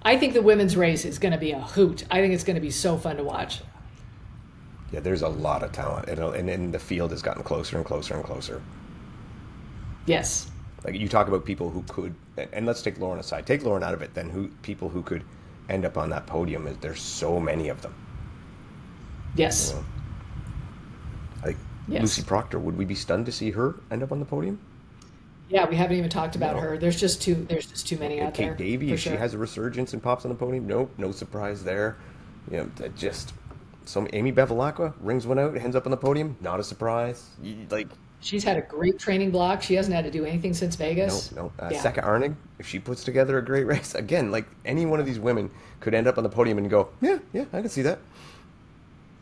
S2: I think the women's race is going to be a hoot. I think it's going to be so fun to watch.
S3: Yeah, there's a lot of talent, and the field has gotten closer and closer and closer.
S2: Yes.
S3: Like you talk about people who could, and let's take Lauren aside. Take Lauren out of it, then people who could end up on that podium. There's so many of them.
S2: Yes.
S3: You know? Like
S2: Yes.
S3: Lucy Proctor, would we be stunned to see her end up on the podium?
S2: Yeah, we haven't even talked about
S3: No.
S2: her. There's just too many
S3: And
S2: out there.
S3: Kate Davey,
S2: for
S3: if
S2: sure.
S3: she has a resurgence and pops on the podium, no surprise there. You know, Amy Bevilacqua rings one out, ends up on the podium, not a surprise.
S2: She's had a great training block. She hasn't had to do anything since Vegas.
S3: No.
S2: Yeah.
S3: Seka Arnig, if she puts together a great race, again, like any one of these women could end up on the podium and go, yeah, I can see that.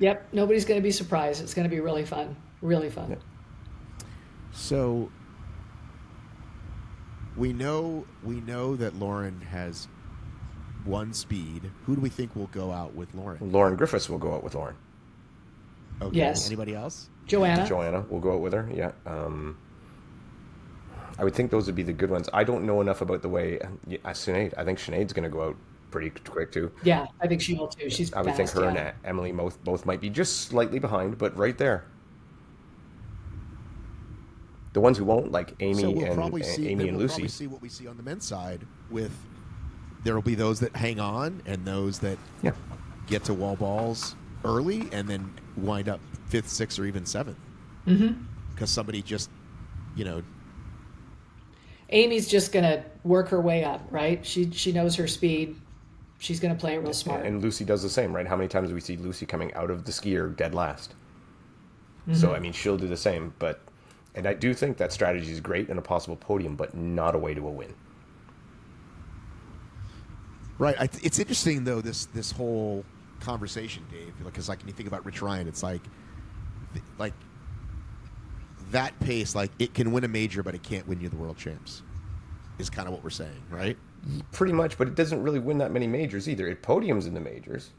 S2: Yep, nobody's going to be surprised. It's going to be really fun. Really fun.
S3: Yeah.
S1: So we know that Lauren has one speed. Who do we think will go out with Lauren?
S3: Lauren Griffiths will go out with Lauren.
S1: Okay.
S2: Yes.
S1: Anybody else?
S2: Joanna
S3: will go out with her, yeah. I would think those would be the good ones. I don't know enough about the way Sinead. I think Sinead's going to go out pretty quick too.
S2: Yeah, I think she will too. She's
S3: I would
S2: fast,
S3: think her
S2: yeah.
S3: and Emily both might be just slightly behind, but right there. The ones who won't, like Amy
S1: So we'll
S3: and
S1: probably see.
S3: Amy
S1: then
S3: and
S1: we'll
S3: Lucy.
S1: probably see what we see on the men's side. There will be those that hang on and those that
S3: Yeah.
S1: get to wall balls early and then wind up 5th, 6th, or even 7th. Because somebody just,
S2: Amy's just going to work her way up, right? She knows her speed. She's going to play it real smart.
S3: And Lucy does the same, right? How many times do we see Lucy coming out of the skier dead last? So, I mean, she'll do the same. And I do think that strategy is great in a possible podium, but not a way to a win.
S1: Right. It's interesting, though, this whole conversation, Dave, because like when you think about Rich Ryan, it's like that pace, like it can win a major, but it can't win you the world champs, is kind of what we're saying, right?
S3: Pretty much, but it doesn't really win that many majors either. It podiums in the majors,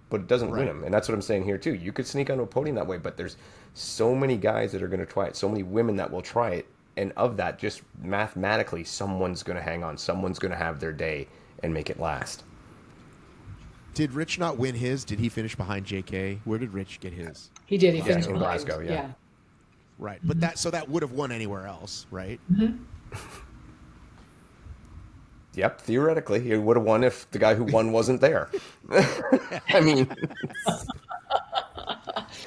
S3: but it doesn't win them. And that's what I'm saying here, too. You could sneak onto a podium that way, but there's so many guys that are going to try it, so many women that will try it. And of that, just mathematically, someone's going to hang on. Someone's going to have their day and make it last.
S1: Did Rich not win his? Did he finish behind JK? Where did Rich get his?
S2: He did. He
S3: Yeah,
S2: finished
S3: in
S2: behind.
S3: Glasgow, yeah.
S1: Right. But that would have won anywhere else, right?
S3: Yep, theoretically, he would have won if the guy who won wasn't there. I mean,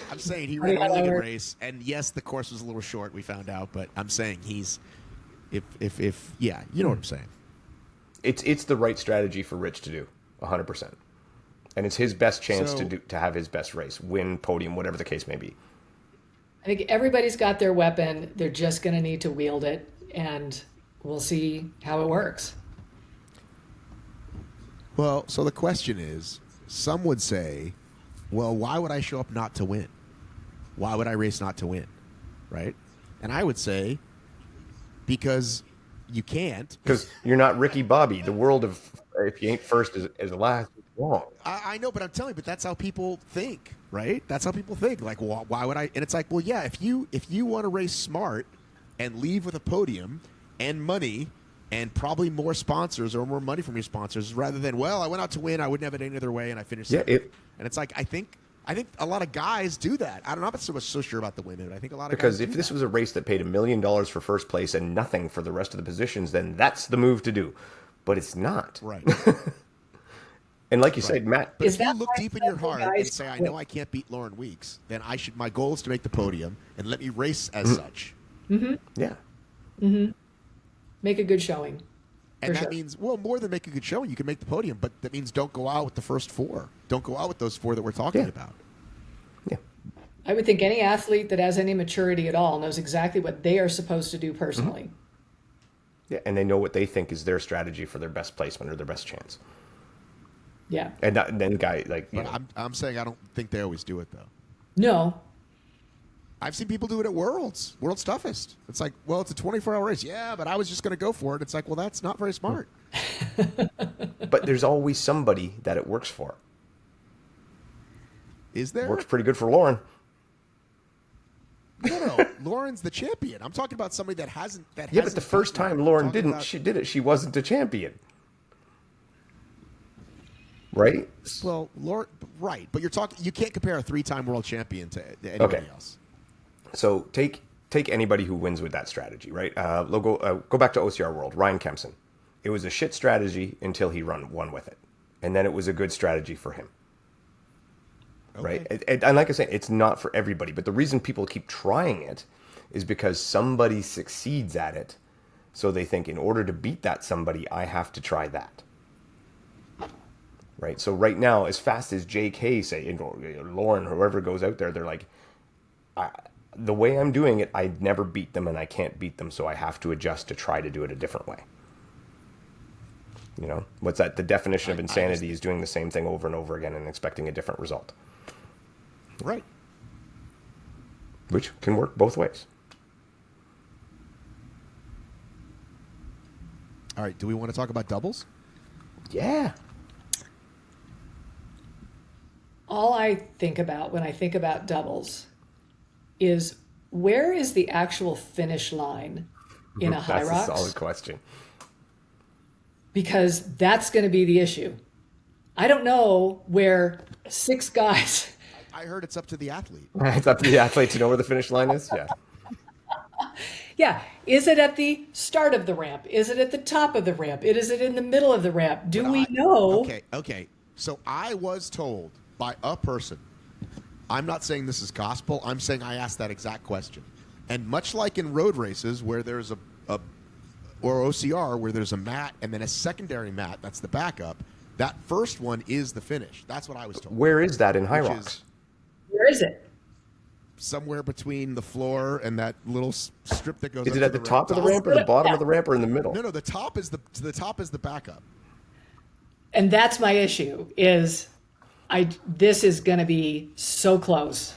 S1: I'm saying he ran a really good race, and yes, the course was a little short. We found out, but I'm saying he's, if yeah, you know what I'm saying.
S3: it's the right strategy for Rich to do, 100%, and it's his best chance to have his best race, win, podium, whatever the case may be.
S2: I think everybody's got their weapon. They're just going to need to wield it, and we'll see how it works.
S1: Well, so the question is, some would say, well, why would I show up not to win? Why would I race not to win? Right? And I would say, because you can't.
S3: Because you're not Ricky Bobby. The world of if you ain't first is last is wrong.
S1: I know, but I'm telling you, but that's how people think, right? That's how people think. Like, why would I? And it's like, well, yeah, if you want to race smart and leave with a podium and money and probably more sponsors or more money from your sponsors, rather than, well, I went out to win, I wouldn't have it any other way, and I finished.
S3: Yeah,
S1: and it's like I think a lot of guys do that. I'm not so sure about the women, but I think a lot of
S3: because
S1: guys
S3: if this was a race that paid $1 million for first place and nothing for the rest of the positions, then that's the move to do. But it's not.
S1: right.
S3: And like you said, Matt,
S1: But
S2: Is
S1: if you
S2: that
S1: look
S2: why
S1: deep in your
S2: some
S1: heart
S2: guys
S1: and say, I know I can't beat Lauren Weeks, then my goal is to make the podium and let me race as such.
S3: yeah.
S2: Make a good showing.
S1: And
S2: For
S1: that
S2: sure.
S1: means, well, more than make a good showing, you can make the podium, but that means don't go out with the first four. Don't go out with those four that we're talking
S3: Yeah.
S1: about.
S3: Yeah.
S2: I would think any athlete that has any maturity at all knows exactly what they are supposed to do personally.
S3: Yeah. And they know what they think is their strategy for their best placement or their best chance.
S2: Yeah.
S3: And then guy like you
S1: But
S3: know,
S1: I'm saying I don't think they always do it, though.
S2: No.
S1: I've seen people do it at World's Toughest. It's like, well, it's a 24-hour race. Yeah, but I was just going to go for it. It's like, well, that's not very smart.
S3: but there's always somebody that it works for.
S1: Is there?
S3: Works pretty good for Lauren.
S1: No. Lauren's the champion. I'm talking about somebody that hasn't.
S3: Yeah, but the first
S1: beaten her.
S3: time Lauren
S1: I'm talking
S3: didn't,
S1: about-
S3: she did it. She wasn't a champion. Right?
S1: Well, Lauren, right, but you can't compare a 3-time world champion to anybody
S3: Okay.
S1: else.
S3: So take anybody who wins with that strategy, right? Go back to OCR World. Ryan Kempson. It was a shit strategy until he won with it, and then it was a good strategy for him.
S1: Okay.
S3: Right? And like I said, it's not for everybody. But the reason people keep trying it is because somebody succeeds at it. So they think in order to beat that somebody, I have to try that. Right? So right now, as fast as JK say, Lauren, whoever goes out there, they're like, the way I'm doing it, I never beat them and I can't beat them. So I have to adjust to try to do it a different way. You know, what's that? The definition of insanity is doing the same thing over and over again and expecting a different result.
S1: Right.
S3: Which can work both ways.
S1: All right. Do we want to talk about doubles?
S3: Yeah.
S2: All I think about when I think about doubles is where is the actual finish line in a
S3: That's
S2: HYROX?
S3: a solid question.
S2: Because that's going to be the issue. I don't know where 6 guys.
S1: I heard it's up to the athlete.
S3: It's up to the athlete to know where the finish line is. Yeah.
S2: Yeah. Is it at the start of the ramp? Is it at the top of the ramp? Is it in the middle of the ramp? Do we know?
S1: Okay. So I was told by a person. I'm not saying this is gospel. I'm saying I asked that exact question. And much like in road races where there's or OCR where there's a mat and then a secondary mat, that's the backup, that first one is the finish. That's what I was told.
S3: Where is that in
S1: Which
S3: HYROX?
S1: is
S2: Where is it?
S1: somewhere between the floor and that little strip that goes
S3: Is
S1: up
S3: it
S1: to
S3: at the top of the ramp or the bottom of the ramp or in the middle?
S1: No, the top is the backup.
S2: And that's my issue is this is going to be so close.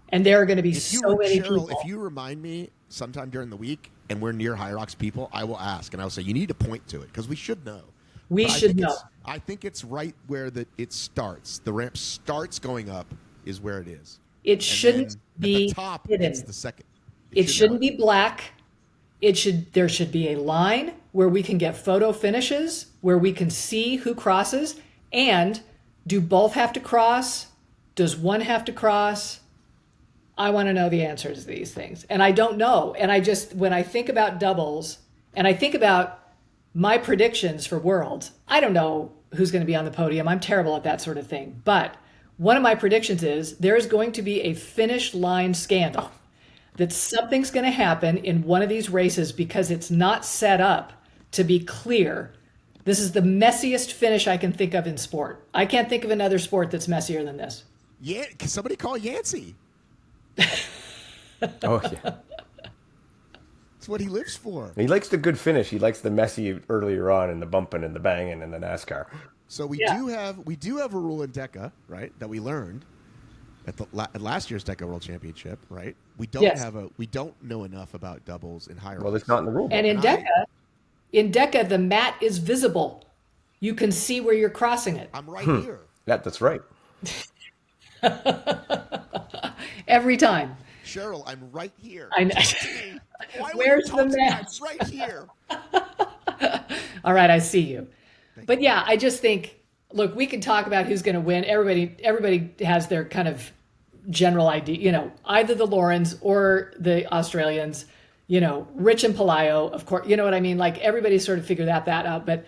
S2: And there are going to be so many
S1: Cheryl,
S2: people.
S1: if you remind me sometime during the week and we're near HYROX people, I will ask and I'll say you need to point to it because we should know.
S2: We
S1: But I
S2: should
S1: think
S2: know.
S1: I think it's right where it starts. The ramp starts going up is where it is.
S2: It
S1: And
S2: shouldn't
S1: then
S2: be
S1: at the top.
S2: hidden.
S1: It's the second.
S2: It shouldn't be black. There should be a line where we can get photo finishes, where we can see who crosses. And do both have to cross? Does one have to cross? I want to know the answers to these things. And I don't know. And when I think about doubles and I think about my predictions for Worlds, I don't know who's going to be on the podium. I'm terrible at that sort of thing. But one of my predictions is there is going to be a finish line scandal. That something's going to happen in one of these races because it's not set up to be clear. This is the messiest finish I can think of in sport. I can't think of another sport that's messier than this.
S1: Yeah, can somebody call Yancey?
S3: Oh, yeah.
S1: That's what he lives for.
S3: He likes the good finish. He likes the messy earlier on and the bumping and the banging and the NASCAR.
S1: So we do have a rule in DEKA, right, that we learned at last year's DEKA World Championship, right? We
S2: Yes.
S1: don't know enough about doubles in HYROX.
S3: Well, it's not in the rule book.
S2: And in DEKA, the mat is visible. You can see where you're crossing it
S1: I'm right here.
S3: That's right.
S2: every time.
S1: Cheryl, I'm right here.
S2: I know.
S1: Why
S2: Where's
S1: would you
S2: the
S1: talk to me?
S2: mat?
S1: I'm right here.
S2: All right, I see you. But yeah, I just think, look, we can talk about who's going to win. Everybody has their kind of general idea, either the Laurens or the Australians, Rich and Pelayo, of course, you know what I mean? Like everybody sort of figured that out, but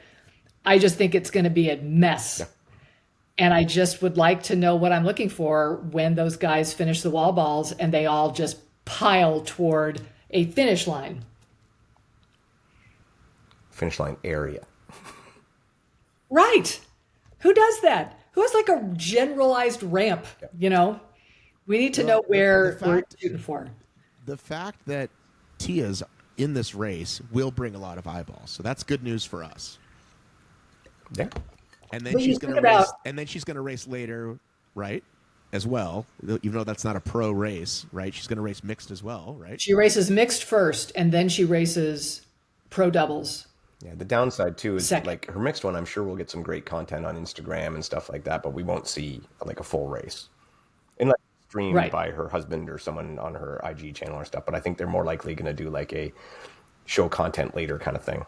S2: I just think it's going to be a mess. Yeah. And I just would like to know what I'm looking for when those guys finish the wall balls and they all just pile toward a finish line.
S3: Finish line area.
S2: Right. Who does that? Who has like a generalized ramp, We need to know where we're shooting for.
S1: The fact that Tia's in this race will bring a lot of eyeballs. So that's good news for us.
S3: Yeah.
S1: And then she's going to race. And then she's going to race later, right? As well, even though that's not a pro race, right? She's going to race mixed as well, right?
S2: She races mixed first, and then she races pro doubles.
S3: Yeah. The downside too is
S2: second.
S3: like her mixed one. I'm sure we'll get some great content on Instagram and stuff like that, but we won't see like a full race unless it's streamed by her husband or someone on her IG channel or stuff. But I think they're more likely going to do like a show content later kind of thing.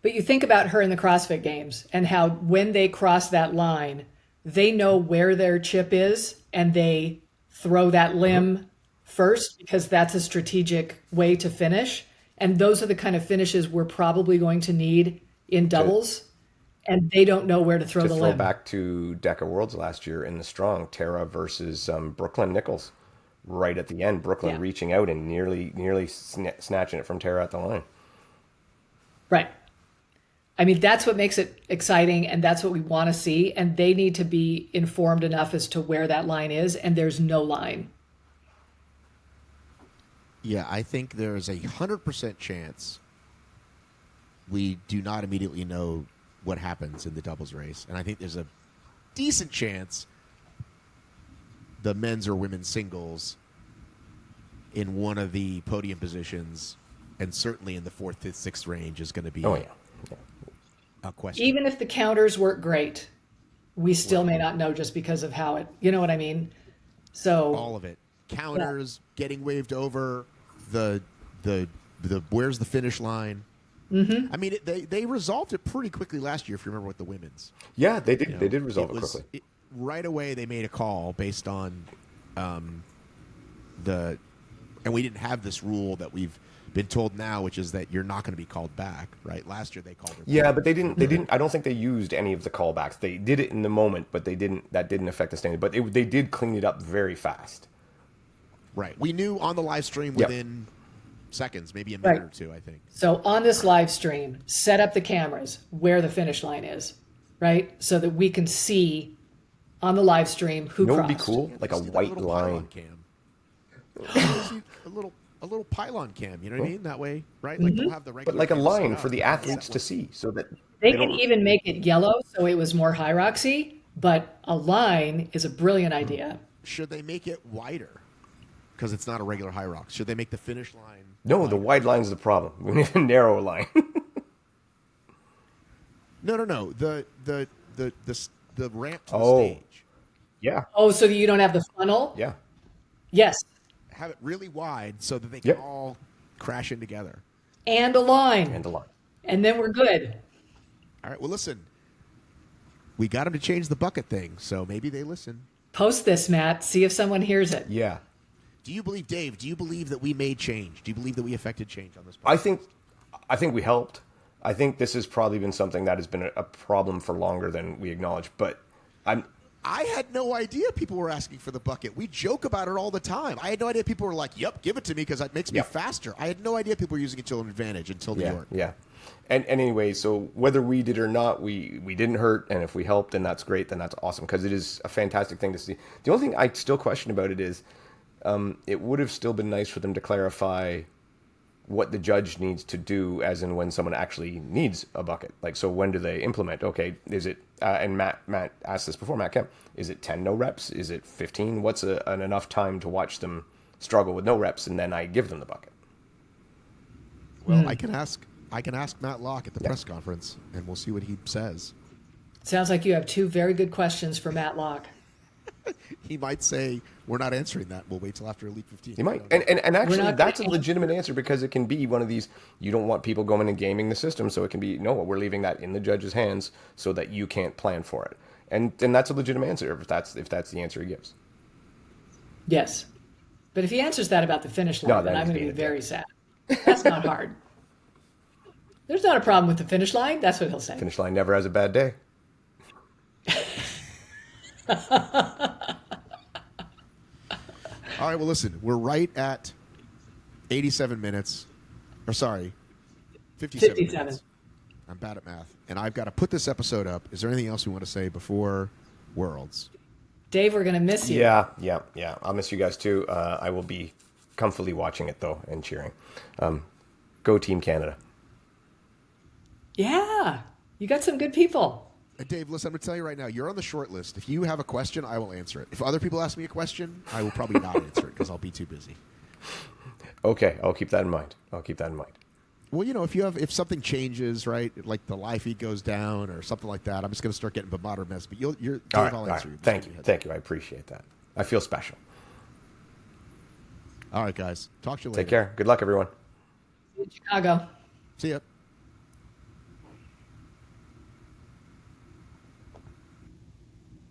S2: But you think about her in the CrossFit Games and how when they cross that line, they know where their chip is and they throw that limb first because that's a strategic way to finish. And those are the kind of finishes we're probably going to need in doubles. And they don't know where to throw the limb.
S3: To throw back to DEKA Worlds last year in the strong, Tara versus Brooklyn Nichols. Right at the end, Brooklyn reaching out and nearly snatching it from Tara at the line.
S2: Right. I mean, that's what makes it exciting, and that's what we want to see. And they need to be informed enough as to where that line is, and there's no line.
S1: Yeah, I think there's 100% chance we do not immediately know what happens in the doubles race. And I think there's a decent chance the men's or women's singles in one of the podium positions, and certainly in the 4th, 5th, 6th range is going to be a question.
S2: Even if the counters work great, we still may not know just because of how it, you know what I mean? So
S1: all of it. Counters, getting waved over, the where's the finish line? I mean, they resolved it pretty quickly last year, if you remember, with the women's.
S3: Yeah, they did. They did resolve it quickly.
S1: Right away, they made a call based on and we didn't have this rule that we've been told now, which is that you're not going to be called back, right? Last year they called her back.
S3: Yeah, but they didn't. I don't think they used any of the callbacks. They did it in the moment, but that didn't affect the standing. But they did clean it up very fast.
S1: Right. We knew on the live stream within seconds, maybe a minute or two, I think.
S2: So on this live stream, set up the cameras where the finish line is, right? So that we can see on the live stream who crossed.
S3: Would be cool? Like a white line.
S1: A little pylon cam, you know what I mean? That way, right? Like they'll have the regular.
S3: But like a line for the athletes to see, so that
S2: they can even make it yellow, so it was more HYROXy. But a line is a brilliant idea.
S1: Should they make it wider? Because it's not a regular HYROX. Should they make the finish line?
S3: No, the wide line's the problem. We need a narrow line.
S1: No. The ramp to the stage.
S3: Yeah.
S2: Oh, so you don't have the funnel?
S3: Yeah.
S2: Yes.
S1: Have it really wide so that they can all crash in together.
S2: And a line. And then we're good.
S1: All right. Well, listen. We got them to change the bucket thing, so maybe they listen.
S2: Post this, Matt. See if someone hears it.
S3: Yeah.
S1: Do you believe, Dave? Do you believe that we made change? Do you believe that we affected change on this bucket?
S3: I think we helped. I think this has probably been something that has been a problem for longer than we acknowledge. But
S1: I had no idea people were asking for the bucket. We joke about it all the time. I had no idea people were like, yep, give it to me because it makes me faster. I had no idea people were using it to an advantage until New York.
S3: Yeah. And anyway, so whether we did or not, we didn't hurt. And if we helped, then that's great. Then that's awesome because it is a fantastic thing to see. The only thing I still question about it is it would have still been nice for them to clarify what the judge needs to do, as in when someone actually needs a bucket. Like, so when do they implement? Okay, is it, and Matt asked this before, Matt Kemp, is it 10 no reps? Is it 15? What's an enough time to watch them struggle with no reps, and then I give them the bucket?
S1: Well, I can ask Matt Locke at the press conference, and we'll see what he says.
S2: Sounds like you have two very good questions for Matt Locke.
S1: He might say, we're not answering that. We'll wait till after Elite 15.
S3: He might. And actually, that's a legitimate answer, because it can be one of these, you don't want people going and gaming the system, so it can be, no, we're leaving that in the judge's hands so that you can't plan for it. And that's a legitimate answer if that's the answer he gives.
S2: Yes. But if he answers that about the finish line, then I'm going to be very sad. That's not hard. There's not a problem with the finish line. That's what he'll say.
S3: Finish line never has a bad day.
S1: All right, well, listen, we're right at 87 minutes. Or sorry, 57 minutes. I'm bad at math. And I've got to put this episode up. Is there anything else you want to say before Worlds?
S2: Dave, we're going to miss you.
S3: Yeah. I'll miss you guys too. I will be comfortably watching it, though, and cheering. Go Team Canada.
S2: Yeah. You got some good people.
S1: Dave, listen, I'm going to tell you right now, you're on the short list. If you have a question, I will answer it. If other people ask me a question, I will probably not answer it because I'll be too busy.
S3: Okay, I'll keep that in mind.
S1: Well, if something changes, right, like the live feed goes down or something like that, I'm just going to start getting bombarded mess. But Dave, I'll answer you.
S3: Thank you. I appreciate that. I feel special.
S1: All right, guys. Talk to you later.
S3: Take care. Good luck, everyone.
S2: In Chicago.
S1: See ya.